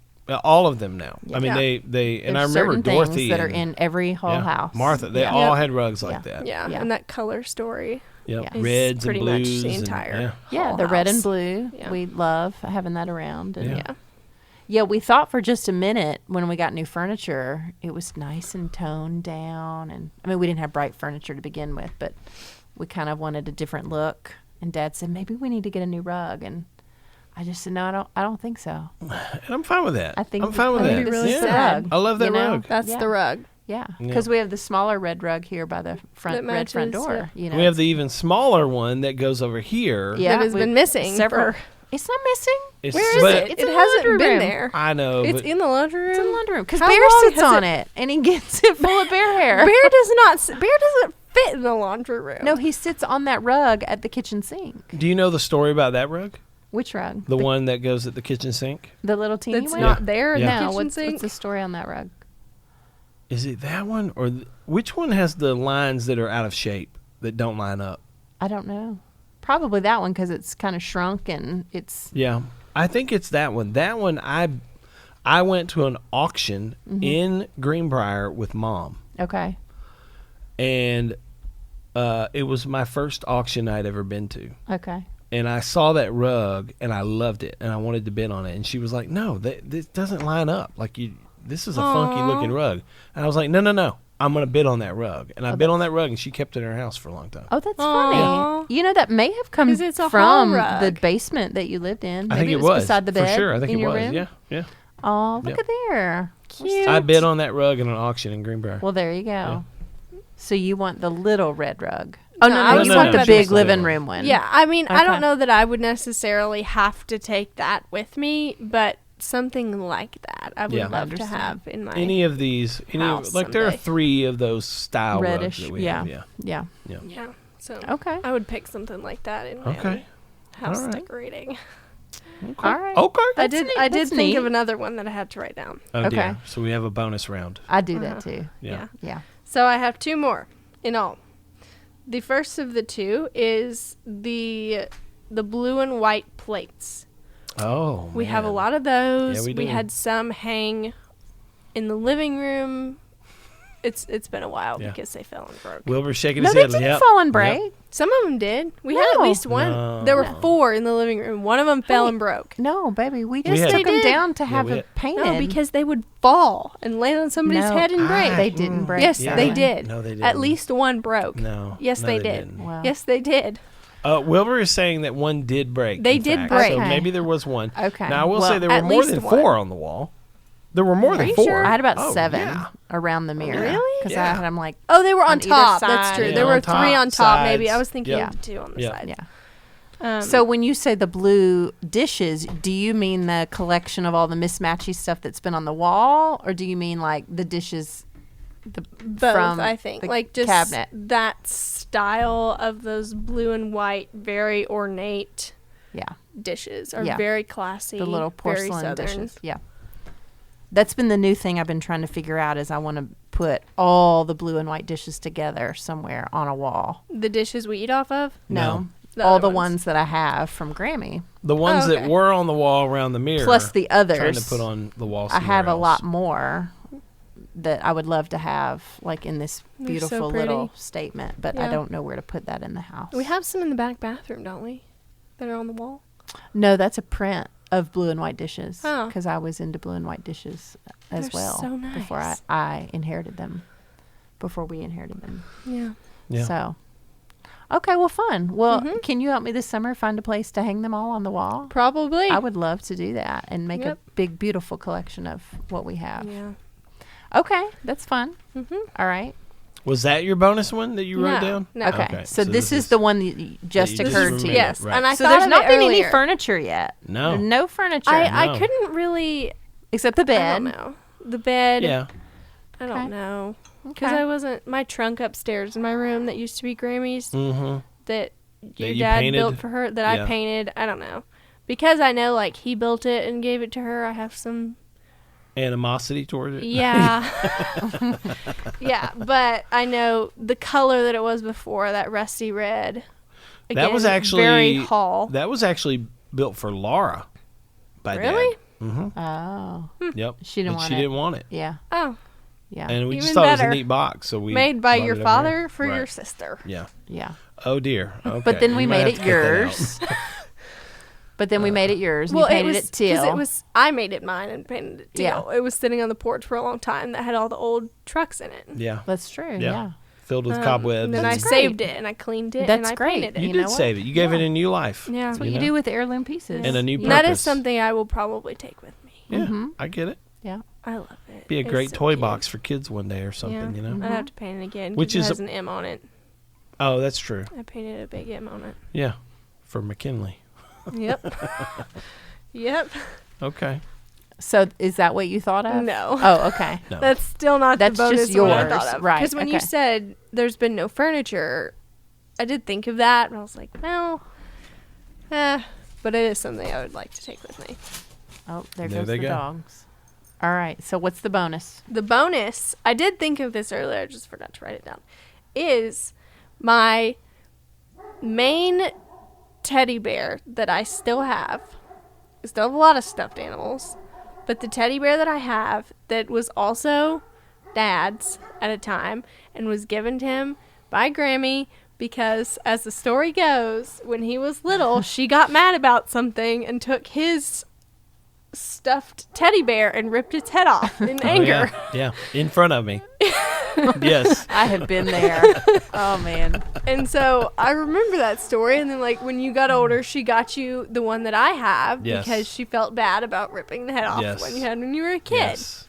S1: all of them now. I mean,
S2: Yeah.
S1: they and I
S3: There's
S1: remember
S3: certain
S1: Dorothy
S3: things that are
S1: and-
S3: in every Hall
S1: yeah,
S3: house.
S1: Martha, they
S3: Yeah.
S1: all
S2: Yep.
S1: had rugs like
S3: Yeah.
S1: that.
S2: Yeah,
S3: Yeah.
S2: and that color story.
S1: Yep.
S3: Yeah.
S1: Reds
S2: pretty
S1: and
S2: much
S1: blues.
S2: the
S1: and-
S2: entire
S1: yeah.
S3: Yeah,
S2: Hall
S3: the red and
S2: house.
S3: blue.
S2: Yeah.
S3: We love having that around. And
S1: Yeah.
S2: Yeah.
S3: yeah, we thought for just a minute when we got new furniture, it was nice and toned down. And I mean, we didn't have bright furniture to begin with, but we kind of wanted a different look. And Dad said, maybe we need to get a new rug. And I just said, no, I don't think so.
S1: And I'm fine with that.
S3: I think
S1: I'm fine with
S3: I
S1: that.
S3: think
S2: That'd be really
S3: this is the
S2: sad.
S3: rug,
S1: I love that
S3: you know?
S1: rug.
S2: That's
S3: Yeah.
S2: the rug.
S3: Yeah,
S1: Yeah.
S3: because we have the smaller red rug here by the front
S2: That
S3: red front
S2: matches,
S3: door. You know,
S1: We have the even smaller one that goes over here.
S3: yeah,
S2: that has
S3: we-
S2: been missing
S3: several.
S2: for-
S3: It's not missing.
S1: It's,
S2: Where is
S1: but-
S2: it?
S3: It's
S2: It
S3: in the
S2: hasn't
S3: laundry
S2: been
S3: room.
S2: there.
S1: I know.
S2: It's
S1: but
S2: in the laundry room.
S3: It's in the laundry room because
S2: How
S3: Bear
S2: long
S3: sits
S2: has
S3: on
S2: it-
S3: it and he gets it full of bear hair.
S2: Bear does not. Bear doesn't fit in the laundry room.
S3: No, he sits on that rug at the kitchen sink.
S1: do you know the story about that rug?
S3: Which rug?
S1: The one that goes at the kitchen sink?
S3: The little teeny
S2: that's
S3: one?
S2: not there in
S1: Yeah.
S2: the
S3: No,
S2: kitchen
S3: what's
S2: sink.
S3: the story on that rug?
S1: Is it that one or which one has the lines that are out of shape that don't line up?
S3: I don't know. Probably that one because it's kind of shrunk and it's
S1: Yeah, I think it's that one. That one I went to an auction in Greenbrier with Mom,
S3: okay.
S1: and It was my first auction I'd ever been to.
S3: Okay.
S1: And I saw that rug, and I loved it, and I wanted to bid on it. And she was like, "No, this doesn't line up. Like this is a funky looking rug." And I was like, "No, I'm gonna bid on that rug." And I bid on that rug, and she kept it in her house for a long time.
S3: Oh, that's
S2: Aw.
S3: funny. You know, that may have come
S2: 'Cause it's a
S3: from
S2: hall rug.
S3: the basement that you lived in.
S1: I
S3: Maybe
S1: think it was
S3: beside the bed.
S1: for sure. I think
S3: in
S1: it
S3: your
S1: was.
S3: room?
S1: Yeah.
S3: Oh, look
S1: Yep.
S3: at there. Cute.
S1: I bid on that rug in an auction in Greenbrier.
S3: Well, there you go.
S1: Yeah.
S3: So you want the little red rug? Oh,
S2: No,
S3: no,
S2: I
S3: no,
S2: was
S3: you
S2: talking
S3: want the
S2: about
S3: big
S1: the
S3: living
S1: one.
S3: room one.
S2: Yeah, I mean, I
S3: Okay.
S2: don't know that I would necessarily have to take that with me, but something like that I would
S1: Yeah.
S2: love to
S3: Understand.
S2: have in my
S1: Any of these,
S2: house
S1: like there are
S2: someday.
S1: 3 of those style
S3: Reddish.
S1: rugs that we
S3: Yeah.
S1: have. Yeah.
S2: Yeah. So
S3: Okay.
S2: I would pick something like that in my
S1: Okay.
S2: own house
S1: All right.
S2: decorating.
S1: Okay.
S3: All right.
S1: Okay.
S2: I
S3: That's
S2: did.
S3: neat.
S2: I did
S3: That's
S2: think
S3: neat.
S2: of another one that I had to write down.
S1: Oh
S3: Okay.
S1: dear. So we have a bonus round.
S3: I do that too.
S1: Yeah.
S3: Yeah.
S2: So I have 2 more in all. The first of the 2 is the blue and white plates.
S1: Oh.
S2: We have a
S1: man.
S2: lot of those.
S1: Yeah, we
S2: we
S1: do.
S2: had some hang in the living room. It's been a while
S1: Yeah.
S2: because they fell and broke.
S1: Wilbur's shaking
S3: No,
S1: his
S3: they
S1: head.
S3: didn't
S1: Yep.
S3: fall and
S1: Yep.
S3: break.
S2: Some of them did. We had at
S3: No.
S2: least one.
S1: No.
S2: There were
S3: No.
S2: 4 in the living room. One of them fell
S3: Hey.
S2: and broke.
S3: No, baby, we
S1: Yes,
S3: just
S1: they
S3: took them
S2: did.
S3: down to have
S1: we
S3: it
S1: had-
S3: painted.
S2: No, because they would fall and land on somebody's
S3: No,
S2: head and break.
S3: They didn't break.
S2: Yes,
S1: Yeah.
S2: they did.
S1: No, they
S2: At
S1: didn't.
S2: least one broke.
S1: No.
S2: Yes,
S1: no,
S2: they did.
S1: didn't.
S3: Wow.
S2: Yes, they did.
S1: Wilbur is saying that one did break.
S2: They
S1: in
S2: did
S1: fact.
S2: break.
S1: So
S3: Okay.
S1: maybe there was one.
S3: Okay.
S1: Now I will
S3: Well,
S1: say there were
S2: at
S1: more
S2: least
S1: than
S2: one.
S1: 4 on the wall. There were more than
S2: you
S1: 4.
S2: sure?
S3: I had about
S1: Oh,
S3: 7
S1: yeah.
S3: around the mirror.
S2: Really?
S3: Because
S1: Yeah.
S3: I had them like,
S2: Oh, they were on
S3: either
S2: top.
S3: side.
S2: That's true.
S3: Yeah,
S2: There
S1: on
S2: were
S1: top,
S2: 3 on top, maybe.
S1: sides.
S2: I was thinking
S1: Yep.
S2: of 2 on the
S1: Yep.
S2: side.
S3: yeah. So when you say the blue dishes, do you mean the collection of all the mismatchy stuff that's been on the wall, or do you mean like the dishes
S2: Both,
S3: from
S2: I think.
S3: the
S2: Like just
S3: cabinet?
S2: that style of those blue and white, very ornate
S3: Yeah,
S2: dishes are
S3: Yeah.
S2: very classy.
S3: the little
S2: very
S3: porcelain
S2: southern.
S3: dishes. Yeah, that's been the new thing I've been trying to figure out. Is I want to put all the blue and white dishes together somewhere on a wall.
S2: The dishes we eat off of?
S1: No.
S2: The
S3: all
S2: other
S3: the ones that I have from Grammy,
S1: The ones
S2: Oh,
S1: that
S2: okay.
S1: were on the wall around the mirror.
S3: plus the others.
S1: Trying to put on the wall.
S3: I have
S1: somewhere
S3: a lot
S1: else.
S3: more that I would love to have, like in this
S2: They're so
S3: beautiful
S2: pretty.
S3: little statement, but I
S2: Yeah.
S3: don't know where to put that in the house.
S2: We have some in the back bathroom, don't we? That are on the wall.
S3: No, that's a print of blue and white dishes
S2: Oh.
S3: because I was into blue and white dishes as
S2: They're
S3: well
S2: so
S3: before
S2: nice.
S3: I inherited them. Before we inherited them,
S2: Yeah.
S1: Yeah.
S3: so okay, well, fun. Well,
S2: Mhm.
S3: can you help me this summer find a place to hang them all on the wall?
S2: Probably.
S3: I would love to do that and make
S2: Yep.
S3: a big, beautiful collection of what we have.
S2: Yeah.
S3: Okay, that's fun.
S2: Mm-hmm.
S3: All right.
S1: Was that your bonus one that you wrote down?
S2: No.
S3: Okay. So this is the one that just
S1: you just
S3: occurred to you.
S2: Yes,
S1: Right.
S2: and I
S3: So
S2: thought
S3: there's
S2: of
S3: not
S2: it
S3: been any
S2: earlier.
S3: furniture yet.
S1: No.
S3: No furniture.
S1: No.
S2: I couldn't really.
S3: except the
S2: I
S3: bed.
S2: don't know. The bed.
S1: Yeah.
S2: I
S3: Okay.
S2: don't know. Because
S3: Okay.
S2: I wasn't. My trunk upstairs in my room that used to be Grammy's
S1: Mm-hmm.
S2: that your
S1: you
S2: dad
S1: painted?
S2: built for her that
S1: Yeah.
S2: I painted. I don't know. Because I know like he built it and gave it to her. I have some.
S1: Animosity towards it.
S2: Yeah. Yeah, but I know the color that it was before, that rusty red.
S1: That was
S2: Again,
S1: actually
S2: very Hall.
S1: That was actually built for Laura. By
S2: Really?
S1: Dad. Mm-hmm.
S3: Oh.
S1: Yep.
S3: She didn't
S1: But
S3: want
S1: she
S3: it.
S1: didn't want it,
S3: Yeah.
S2: Oh,
S3: Yeah.
S1: and we just
S2: Even
S1: thought it was
S2: better.
S1: a neat box, so we
S2: made by
S1: brought
S2: your
S1: it over
S2: father
S1: here.
S2: for your
S1: Right.
S2: sister.
S1: Yeah.
S3: yeah.
S1: Oh dear. Okay.
S3: But then we
S1: You might
S3: made
S1: have
S3: it
S1: to cut that out.
S3: yours. But then we made it yours. And
S2: Well,
S3: you painted
S2: it was
S3: it teal.
S2: it was I made it mine and painted it teal.
S3: Yeah.
S2: It was sitting on the porch for a long time that had all the old trucks in it.
S1: Yeah.
S3: That's true.
S1: Yeah.
S3: Yeah.
S1: Filled with cobwebs.
S2: And then I
S3: That's great.
S2: saved it and I cleaned it
S3: That's
S2: and I
S3: great.
S2: painted it.
S1: You
S3: You
S1: did
S3: know what?
S1: save it. You gave it
S3: Yeah.
S1: a new life.
S2: Yeah.
S3: That's what you
S1: know?
S3: do with heirloom pieces.
S1: And a new
S2: And that is
S1: purpose.
S2: something I will probably take with me.
S1: Yeah.
S3: Mhm.
S1: I get it.
S3: Yeah.
S2: I love it.
S1: Be a
S2: It's
S1: great
S2: so
S1: toy
S2: cute.
S1: box for kids one day or something.
S2: Yeah.
S1: You know.
S2: I'd have to paint it again.
S1: Which
S2: Which
S1: is
S2: it has
S1: a-
S2: an M on it.
S1: Oh, that's true.
S2: I painted a big M on it.
S1: Yeah. For McKinley.
S2: Yep. Yep.
S1: Okay.
S3: So is that what you thought of?
S2: No.
S3: Oh, okay.
S1: No.
S2: That's still not
S3: That's
S2: the bonus
S3: just
S2: one I
S3: yours,
S2: thought of.
S3: right,
S2: Because when you
S3: okay.
S2: said there's been no furniture, I did think of that, and I was like, well, but it is something I would like to take with me.
S3: Oh, there
S1: There
S3: goes
S1: they
S3: the
S1: go.
S3: dogs. All right. So what's the bonus?
S2: The bonus, I did think of this earlier, I just forgot to write it down, is my main teddy bear that I still have. I still have a lot of stuffed animals, but the teddy bear that I have that was also Dad's at a time and was given to him by Grammy because, as the story goes, when he was little, she got mad about something and took his stuffed teddy bear and ripped its head off in anger.
S1: Yeah, in front of me. Yes.
S3: I have been there. Oh, man.
S2: And so I remember that story. And then, like, when you got older, she got you the one that I have because she felt bad about ripping the head off when you had when you were a kid.
S1: Yes.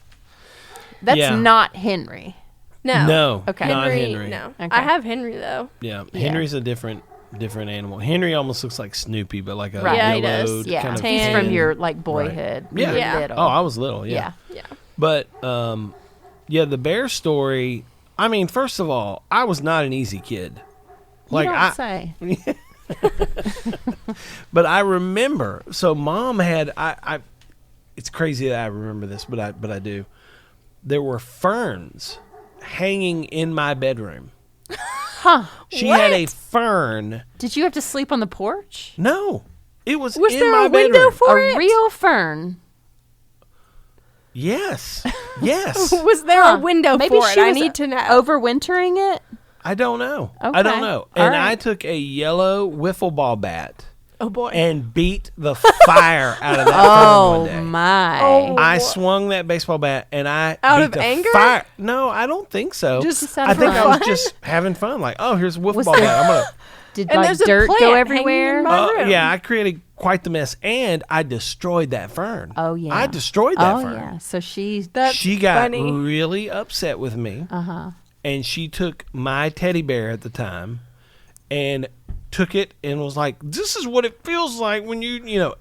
S3: That's not Henry.
S2: No.
S3: Okay.
S1: Not Henry.
S2: No.
S3: Okay.
S2: I have Henry, though.
S1: Yeah. Henry's a different animal. Henry almost looks like Snoopy, but like a
S2: Yeah, he
S1: yellowed
S2: does.
S3: Yeah.
S1: kind of
S3: He's
S1: tan.
S3: from your, like, boyhood.
S1: Right. Yeah.
S3: When you were
S2: Yeah.
S3: little.
S1: Oh, I was little.
S3: Yeah.
S2: Yeah.
S1: But the bear story. I mean, first of all, I was not an easy kid.
S3: You don't say.
S1: But I remember. So Mom had. I. It's crazy that I remember this, but I do. There were ferns hanging in my bedroom.
S3: Huh.
S1: She had a fern.
S3: Did you have to sleep on the porch?
S1: No, it was
S2: Was
S1: in
S2: there
S1: my
S2: a window
S1: bedroom.
S2: for
S3: A
S2: it?
S3: real fern.
S1: Yes. Yes.
S2: Was there a window
S3: Maybe
S2: for
S3: she
S2: it? I
S3: was
S2: need to know.
S3: Overwintering it?
S1: I don't know.
S3: Okay.
S1: I don't know.
S3: All
S1: And
S3: right.
S1: I took a yellow wiffle ball bat
S2: Oh, boy.
S1: and beat the fire out of that fern one day.
S3: Oh, my.
S2: Oh.
S1: I swung that baseball bat and I
S2: Out
S1: beat
S2: of
S1: the
S2: anger?
S1: fire. No, I don't think so.
S2: Just
S1: I think
S3: for
S1: I was
S2: fun?
S1: just having fun. Like, oh, here's a wiffle
S3: Was
S1: ball
S3: there-
S1: bat. I'm gonna.
S3: Did,
S2: And
S3: like,
S2: there's a
S3: dirt
S2: plant
S3: go
S2: hanging
S3: everywhere?
S2: in my room.
S1: Yeah, I created quite the mess, and I destroyed that fern.
S3: Oh, yeah.
S1: I destroyed that
S3: Oh,
S1: fern.
S3: yeah. So she...
S2: That's
S1: She got
S2: funny.
S1: really upset with me,
S3: Uh-huh.
S1: and she took my teddy bear at the time, and took it and was like, "This is what it feels like when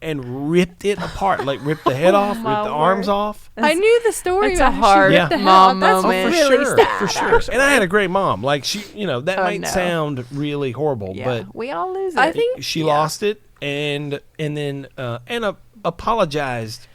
S1: and ripped it apart, like ripped the head off, ripped
S3: my
S1: the arms
S3: word.
S1: off."
S2: I knew the story
S3: It's
S2: about
S3: a
S2: how
S3: hard
S2: she ripped the
S3: mom
S2: head off. That's
S3: moment.
S2: really sad.
S1: for sure. And I had a great mom. Like that
S3: Oh,
S1: might
S3: no.
S1: sound really horrible,
S3: Yeah.
S1: but
S3: We all lose it.
S2: I think
S1: she lost it and then apologized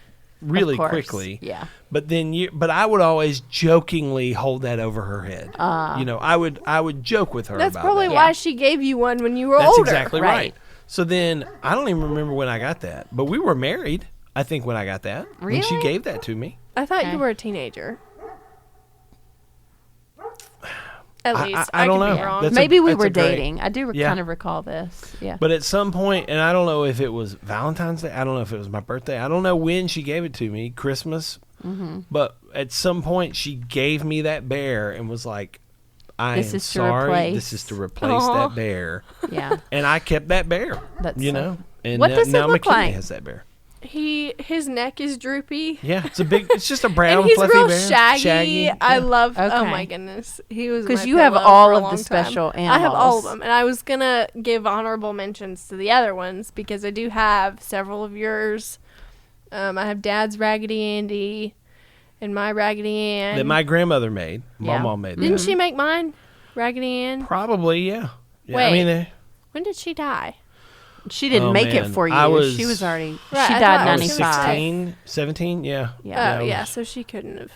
S1: really
S3: Of course.
S1: quickly.
S3: Yeah.
S1: But but I would always jokingly hold that over her head. I would joke with her
S2: that's
S1: about
S2: probably
S1: that.
S2: why she gave you one when you were
S1: That's
S2: older.
S1: exactly
S3: right.
S1: right. So then I don't even remember when I got that, but we were married. I think when I got that, when she
S3: Really?
S1: gave that to me.
S2: I thought
S3: Okay.
S2: you were a teenager. At
S1: I-
S2: least.
S1: I don't
S2: could be
S1: know.
S2: wrong.
S1: That's
S3: Maybe we
S1: that's
S3: were
S1: a great-
S3: dating. I do
S1: Yeah.
S3: kind of recall this. Yeah.
S1: But at some point, and I don't know if it was Valentine's Day. I don't know if it was my birthday. I don't know when she gave it to me, Christmas.
S3: Mm-hmm.
S1: But at some point, she gave me that bear and was like, "I
S3: This
S1: am
S3: is to
S1: sorry.
S3: replace."
S1: This is to replace
S2: Aw.
S1: that bear."
S3: Yeah.
S1: And I kept that bear.
S3: That's
S1: you
S3: so-
S1: know. And
S3: What does it
S1: now
S3: look
S1: McKinley
S3: like?
S1: has that bear.
S2: His neck is droopy.
S1: Yeah, it's just a brown
S2: And he's
S1: fluffy
S2: real
S1: bear.
S2: shaggy. I
S1: Yeah.
S2: love. Oh
S3: Okay.
S2: my goodness, he was
S3: 'Cause
S2: my
S3: you have
S2: pillow
S3: all
S2: for a
S3: of the
S2: long
S3: special
S2: time. I have all
S3: animals.
S2: of them, and I was gonna give honorable mentions to the other ones because I do have several of yours. I have Dad's Raggedy Andy, and my Raggedy Ann.
S1: that my grandmother made. My
S3: Yeah.
S1: mom made that.
S2: Didn't she make mine, Raggedy Ann?
S1: Probably, yeah. Yeah,
S2: Wait.
S1: I mean,
S2: When did she die?
S3: She didn't
S1: Oh,
S3: make it
S1: man.
S3: for you.
S1: I was-
S3: She was already...
S2: Right,
S3: she
S2: I
S3: died
S2: thought I was
S3: 95.
S1: 16, 17, yeah.
S3: Yeah.
S2: Oh
S1: I
S2: yeah,
S1: was-
S2: so she couldn't have.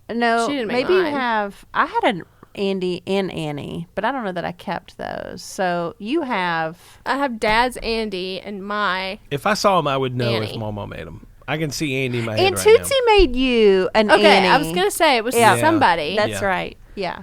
S3: No,
S2: She didn't make
S3: maybe you
S2: mine.
S3: have... I had an Andy and Annie, but I don't know that I kept those. So you have...
S2: I have Dad's Andy and my.
S1: If I saw him, I would know if
S2: Annie.
S1: Mama made them. I can see Andy in my head
S3: And
S1: right
S3: Tootsie
S1: now.
S3: made you an
S2: Okay,
S3: Annie.
S2: I was gonna say it was
S3: Yeah.
S2: somebody.
S3: That's
S1: Yeah.
S3: right. Yeah.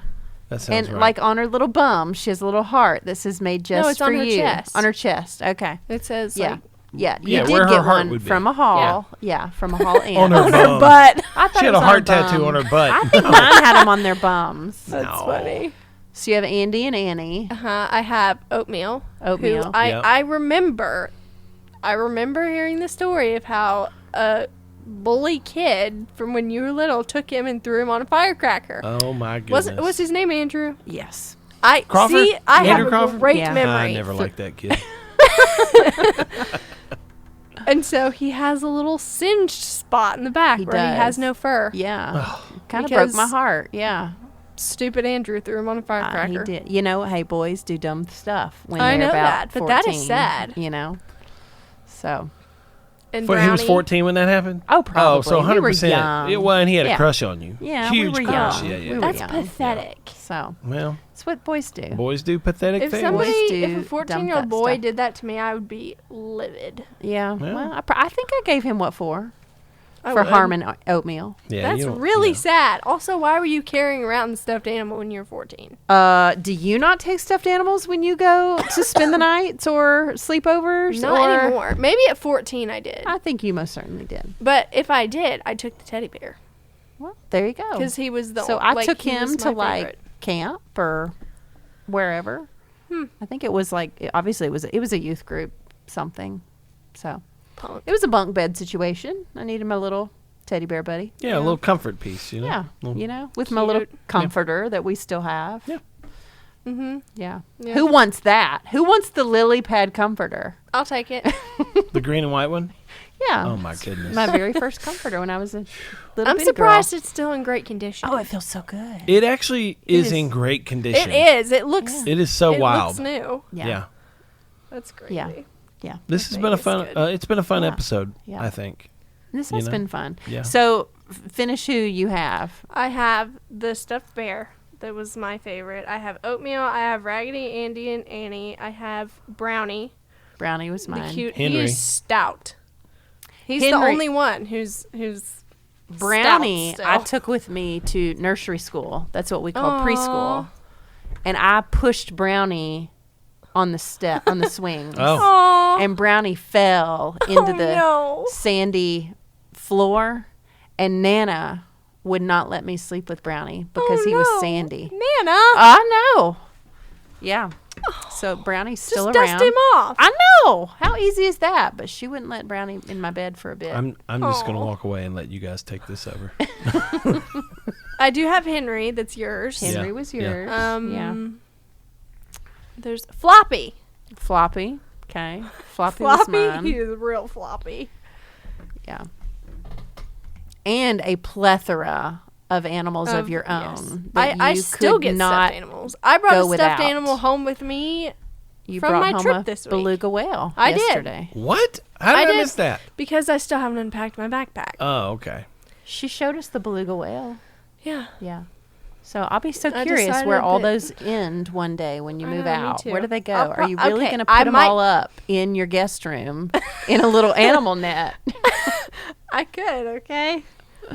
S1: That sounds
S3: And
S1: right.
S3: like on her little bum, she has a little heart. This is made just
S2: it's
S3: for
S2: on her
S3: you.
S2: chest.
S3: On her chest. Okay.
S2: It says
S3: Yeah.
S2: like
S3: Yeah. You
S1: Yeah,
S3: did
S1: where her
S3: get
S1: heart
S3: one
S1: would be.
S3: from a hall. Yeah, from a hall and
S1: On her bum.
S2: butt.
S3: I thought
S1: She
S3: it
S1: had a
S3: was
S1: heart
S3: on her
S1: tattoo
S3: bum.
S1: on her butt.
S3: I think mine had them on their bums.
S2: That's
S1: No.
S2: funny.
S3: So you have Andy and Annie.
S2: I have Oatmeal.
S3: Oatmeal.
S2: Who
S1: Yep.
S2: I remember hearing the story of how a bully kid from when you were little took him and threw him on a firecracker.
S1: Oh my goodness.
S2: Was his name Andrew?
S3: Yes.
S2: I
S1: Crawford?
S2: see. I
S1: Andrew
S2: have a
S1: Crawford?
S2: great
S3: Yeah.
S2: memory.
S1: I never liked that kid.
S2: And so he has a little singed spot in the back
S3: He
S2: where he
S3: does.
S2: has no fur.
S3: Yeah. Kind of broke my
S2: Because-
S3: heart. Yeah.
S2: Stupid Andrew threw him on a
S3: He
S2: firecracker.
S3: did. You know, hey, boys do dumb stuff when
S2: I
S3: they're
S2: know
S3: about
S2: that, but that is
S3: 14,
S2: sad.
S3: You know? So.
S2: And
S1: He was
S2: Brownie-
S1: 14 when that happened?
S3: Oh, probably.
S1: Oh, so
S3: We were
S1: 100%.
S3: young.
S1: Well, and he had
S3: Yeah.
S1: a crush on you.
S3: Yeah,
S1: Huge
S3: we were
S1: crush.
S3: young.
S1: Yeah, yeah.
S3: We were
S2: That's
S3: young.
S2: pathetic.
S3: So,
S1: Well,
S3: it's what boys do.
S1: boys do pathetic
S2: If
S1: things.
S2: somebody,
S3: Boys do
S2: if a 14-year-old
S3: dumb
S2: boy
S3: stuff.
S2: did that to me, I would be livid.
S3: Yeah.
S1: Yeah.
S3: Well, I think I gave him what for?
S2: I
S3: for
S2: would.
S3: Harmon oatmeal.
S1: Yeah,
S2: That's
S1: you don't-
S2: really
S1: yeah.
S2: sad. Also, why were you carrying around the stuffed animal when you were 14?
S3: Do you not take stuffed animals when you go to spend the nights or sleepovers?
S2: Not
S3: or
S2: anymore. Maybe at 14 I did.
S3: I think you most certainly did.
S2: But if I did, I took the teddy bear.
S3: Well, there you go.
S2: Because he was the
S3: So
S2: only,
S3: I
S2: like,
S3: took
S2: he was
S3: him to
S2: my
S3: like
S2: favorite.
S3: camp or wherever. I think it was like obviously it was a youth group something. So
S2: Punk.
S3: it was a bunk bed situation. I needed my little teddy bear buddy.
S1: Yeah, a little comfort piece, you know?
S3: Yeah,
S1: Little-
S3: you know, with my little
S2: Cute.
S3: comforter that we still have.
S1: Yeah.
S2: Mm-hmm.
S3: Yeah.
S2: Yeah.
S3: Who wants that? Who wants the lily pad comforter?
S2: I'll take it.
S1: The green and white one?
S3: Yeah.
S1: Oh, my goodness.
S3: My very first comforter when I was a little
S2: I'm
S3: bitty
S2: surprised
S3: girl.
S2: it's still in great condition.
S3: Oh, it feels so good.
S1: It actually is
S2: is-
S1: in great condition.
S2: It is. It looks.
S1: It is so
S2: it
S1: wild.
S2: looks new.
S1: Yeah.
S2: That's crazy.
S3: Yeah. Yeah.
S1: This has
S2: Thing
S1: been a
S2: is
S1: fun.
S2: good.
S1: It's been a fun
S3: Yeah.
S1: episode.
S3: Yeah.
S1: I think.
S3: This
S1: You
S3: has
S1: know?
S3: been fun.
S1: Yeah.
S3: So finish who you have.
S2: I have the stuffed bear. That was my favorite. I have oatmeal. I have Raggedy Andy and Annie. I have Brownie.
S3: Brownie was mine.
S2: The cute.
S1: Henry.
S2: He is stout. He's
S3: Henry-
S2: the only one who's
S3: Brownie,
S2: stout
S3: I
S2: still.
S3: took with me to nursery school. That's what we call
S2: Aw.
S3: preschool. And I pushed Brownie on the swings.
S1: Oh.
S2: Aw.
S3: And Brownie fell into
S2: Oh,
S3: the
S2: no.
S3: sandy floor. And Nana would not let me sleep with Brownie because
S2: Oh,
S3: he was
S2: no.
S3: sandy.
S2: Nana.
S3: I know. Yeah. So Brownie's still
S2: Just
S3: around.
S2: dust him off.
S3: I know. How easy is that? But she wouldn't let Brownie in my bed for a bit.
S1: I'm just gonna
S2: Aw.
S1: walk away and let you guys take this over.
S2: I do have Henry. That's yours.
S3: Henry
S1: Yeah.
S3: was
S1: Yeah.
S3: yours. Yeah.
S2: There's Floppy.
S3: Floppy. Okay. Floppy was
S2: Floppy.
S3: mine.
S2: He is real floppy.
S3: Yeah. And a plethora of animals of your
S2: yes.
S3: own. that
S2: I
S3: you
S2: still
S3: could
S2: get
S3: not.
S2: stuffed animals. I brought
S3: go
S2: a stuffed
S3: without.
S2: animal home with me
S3: You
S2: from
S3: brought
S2: my
S3: home
S2: trip
S3: a
S2: this week.
S3: beluga whale
S2: I did.
S3: yesterday.
S1: What? How did I
S2: did.
S1: miss that?
S2: because I still haven't unpacked my backpack.
S1: Oh, okay.
S3: She showed us the beluga whale.
S2: Yeah.
S3: Yeah. So I'll be so
S2: I
S3: curious
S2: decided
S3: where all
S2: that-
S3: those end one day when you
S2: I
S3: move
S2: know, me
S3: out.
S2: too.
S3: Where do they go?
S2: I'll
S3: Are you
S2: pro-
S3: really
S2: okay,
S3: going to
S2: I
S3: put them
S2: might-
S3: all up in your guest room in a little animal net?
S2: I could, okay?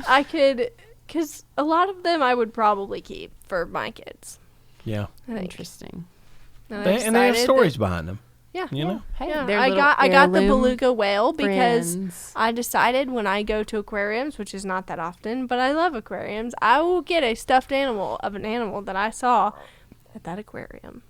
S2: I could, because a lot of them I would probably keep for my kids.
S1: Yeah.
S2: I think.
S3: Interesting.
S2: And I
S1: And they have
S2: decided
S1: stories
S2: that-
S1: behind them.
S2: Yeah.
S1: You know.
S3: Hey,
S2: Yeah,
S3: they're
S2: I
S3: little
S2: got the
S3: heirloom
S2: beluga whale because
S3: friends.
S2: I decided when I go to aquariums, which is not that often, but I love aquariums, I will get a stuffed animal of an animal that I saw at that aquarium.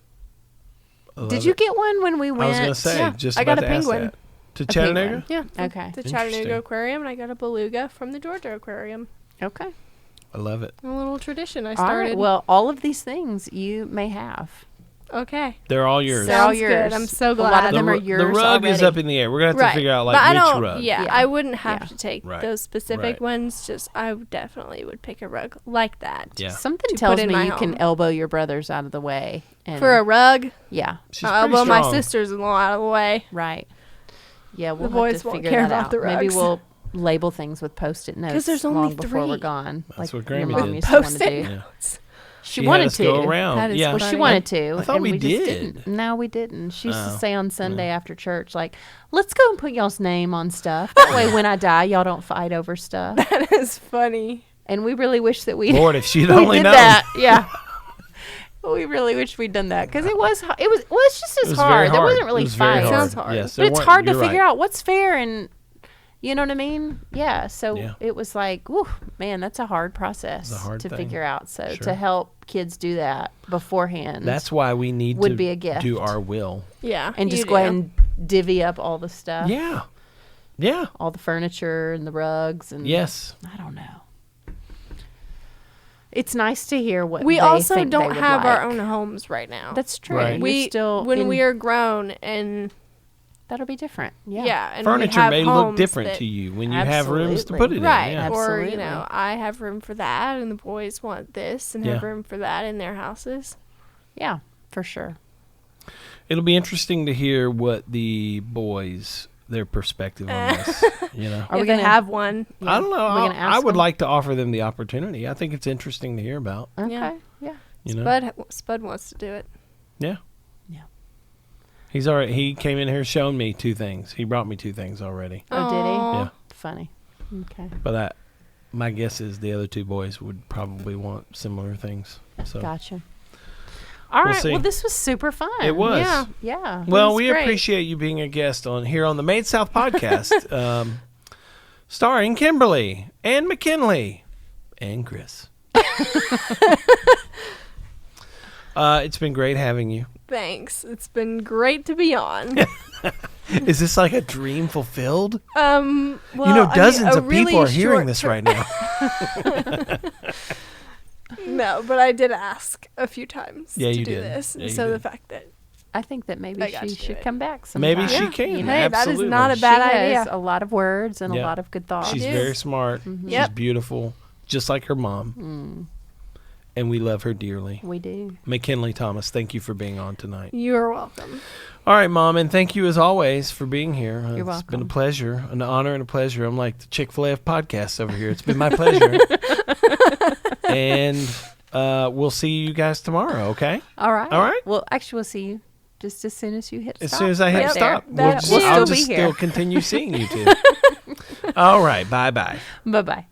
S1: I love
S3: Did you
S1: it.
S3: get one when we
S1: I
S3: went?
S1: was gonna say
S2: Yeah,
S1: just
S2: I
S1: about
S2: got a
S1: to ask
S2: penguin.
S1: that. To
S3: A
S1: Chattanooga.
S3: penguin.
S2: Yeah.
S3: Okay.
S2: The
S1: Interesting.
S2: Chattanooga Aquarium, and I got a beluga from the Georgia Aquarium.
S3: Okay.
S1: I love it.
S2: A little tradition I
S3: All
S2: started.
S3: right. Well, all of these things you may have.
S2: Okay.
S1: They're all yours.
S3: They're all
S2: Sounds good.
S3: yours.
S2: I'm so
S3: A lot
S2: glad.
S3: of them are
S1: ru-
S3: yours
S1: the rug is
S3: already.
S1: up in the air. We're gonna have to
S2: Right.
S1: figure out
S2: But
S1: like
S2: I
S1: which
S2: don't,
S1: rug.
S2: Yeah,
S3: Yeah.
S2: I wouldn't have
S3: Yeah.
S2: to take
S1: Right.
S2: those specific
S1: Right.
S2: ones. Just I definitely would pick a rug like that.
S1: Yeah.
S3: Something
S2: To
S3: tells
S2: put in
S3: me
S2: my
S3: you can
S2: home.
S3: elbow your brothers out of the way. And
S2: For a rug,
S3: yeah.
S1: She's
S2: I'll
S1: pretty
S2: elbow my
S1: strong.
S2: sisters-in-law out of the way.
S3: Right. Yeah, we'll
S2: boys
S3: have to
S2: won't
S3: figure
S2: care
S3: that
S2: about
S3: out.
S2: the
S3: Maybe
S2: rugs.
S3: we'll label things with Post-it notes
S2: there's only
S3: long before we're
S2: 3.
S3: gone.
S1: That's what
S3: your
S1: Grammy
S3: mom
S1: did.
S3: used to want to
S2: Post-it
S3: do.
S1: Yeah.
S3: She
S1: had
S3: wanted
S1: us
S3: to.
S1: go around.
S2: That is
S1: yeah.
S3: Well, she
S2: funny.
S3: wanted to.
S1: I thought
S3: and
S1: we
S3: just
S1: did.
S3: didn't. No, we didn't. She used
S1: Oh,
S3: to say on Sunday after church, like, let's go and put y'all's name on stuff. That way when I die, y'all don't fight over stuff.
S2: That is funny.
S3: And we really wish that we
S1: Lord, if she'd
S3: we
S1: only
S3: did
S1: known.
S3: that. Yeah. We really wish we'd done that because it was just
S1: It
S3: as
S1: was
S3: hard.
S1: very
S3: There
S1: hard.
S3: wasn't really
S1: It was very
S3: fights.
S2: Sounds hard.
S1: Yes,
S3: But
S1: there
S3: it's
S1: weren't-
S3: hard to
S1: you're
S3: figure
S1: right.
S3: out what's fair and you know what I mean? Yeah. So
S1: Yeah.
S3: it was like, whew, man, that's a hard process
S1: It's a hard
S3: to
S1: thing.
S3: figure out. So
S1: Sure.
S3: to help kids do that beforehand.
S1: That's why we need
S3: Would
S1: to
S3: be a gift.
S1: do our will.
S2: Yeah.
S3: and
S2: you
S3: just
S2: do.
S3: go ahead and divvy up all the stuff.
S1: Yeah. Yeah.
S3: All the furniture and the rugs and
S1: Yes.
S3: I don't know. It's nice to hear what
S2: We
S3: they
S2: also
S3: think they
S2: don't
S3: would
S2: have our
S3: like.
S2: own homes right now.
S3: That's true.
S1: Right.
S3: You're
S2: we
S3: still
S2: when
S3: in-
S2: we are grown and
S3: that'll be different.
S2: yeah,
S3: Yeah.
S2: and we
S1: Furniture
S2: have
S1: may look
S2: homes
S1: different
S2: that-
S1: to you when you have rooms to
S3: Absolutely.
S1: put it
S2: right,
S1: in. Yeah.
S2: or
S3: Absolutely.
S2: I have room for that, and the boys want this, and have
S1: Yeah.
S2: room for that in their houses.
S3: Yeah, for sure.
S1: It'll be interesting to hear what the boys their perspective on this. You know,
S3: Are
S2: if
S3: we
S2: they
S3: gonna
S2: have one?
S1: I don't know.
S3: Are we gonna
S1: I
S3: ask
S1: would
S3: them?
S1: like to offer them the opportunity. I think it's interesting to hear about.
S3: Okay.
S2: Yeah.
S3: Yeah.
S1: You know,
S2: Spud wants to do it.
S1: yeah.
S3: Yeah.
S1: He came in here showing me 2 things. He brought me 2 things already.
S3: Oh, did he?
S2: Aw.
S1: Yeah.
S3: Funny. Okay.
S1: But my guess is the other two boys would probably want similar things. So
S3: Gotcha. All
S1: We'll
S3: right.
S1: see.
S3: Well, this was super fun.
S1: It was.
S2: Yeah.
S3: Yeah.
S1: Well,
S2: was
S1: we
S2: great.
S1: appreciate you being a guest here on the Made South podcast, starring Kimberly and McKinley and Chris. It's been great having you.
S2: Thanks. It's been great to be on.
S1: Is this like a dream fulfilled?
S2: Well,
S1: Dozens
S2: a
S1: of
S2: really
S1: people are hearing
S2: short
S1: this
S2: trip-
S1: right now.
S2: No, but I did ask a few times
S1: Yeah,
S2: to
S1: you
S2: do
S1: did.
S2: this.
S1: Yeah,
S2: And
S1: you
S2: so the
S1: did.
S2: fact that
S3: I think that maybe
S2: I got
S3: she
S2: to do
S3: should
S2: it.
S3: come back sometime.
S1: Maybe she
S2: Yeah.
S1: can.
S3: You know,
S2: hey, that is
S1: Absolutely.
S2: not a
S3: She
S2: bad
S3: has
S2: idea.
S3: a lot of words and
S1: Yeah.
S3: a lot of good thoughts.
S1: She's
S2: do.
S1: very smart.
S3: Mhm.
S1: She's
S2: Yep.
S1: beautiful, just like her mom. And we love her dearly.
S3: We do.
S1: McKinley Thomas, thank you for being on tonight.
S2: You're welcome.
S1: All right, Mom, and thank you as always for being here.
S3: You're
S1: It's been a
S3: welcome.
S1: pleasure, an honor and a pleasure. I'm like the Chick-fil-A of podcasts over here. It's been my pleasure. And we'll see you guys tomorrow, okay?
S3: All right.
S1: All right.
S3: Well, actually, we'll see you just as soon as you hit
S1: As
S3: stop.
S1: soon as I hit
S3: right
S1: stop,
S3: there.
S1: we'll
S2: That's
S1: I'll
S3: We'll
S1: just
S3: still be here.
S1: still continue seeing you two. All right, bye-bye.
S3: Bye-bye.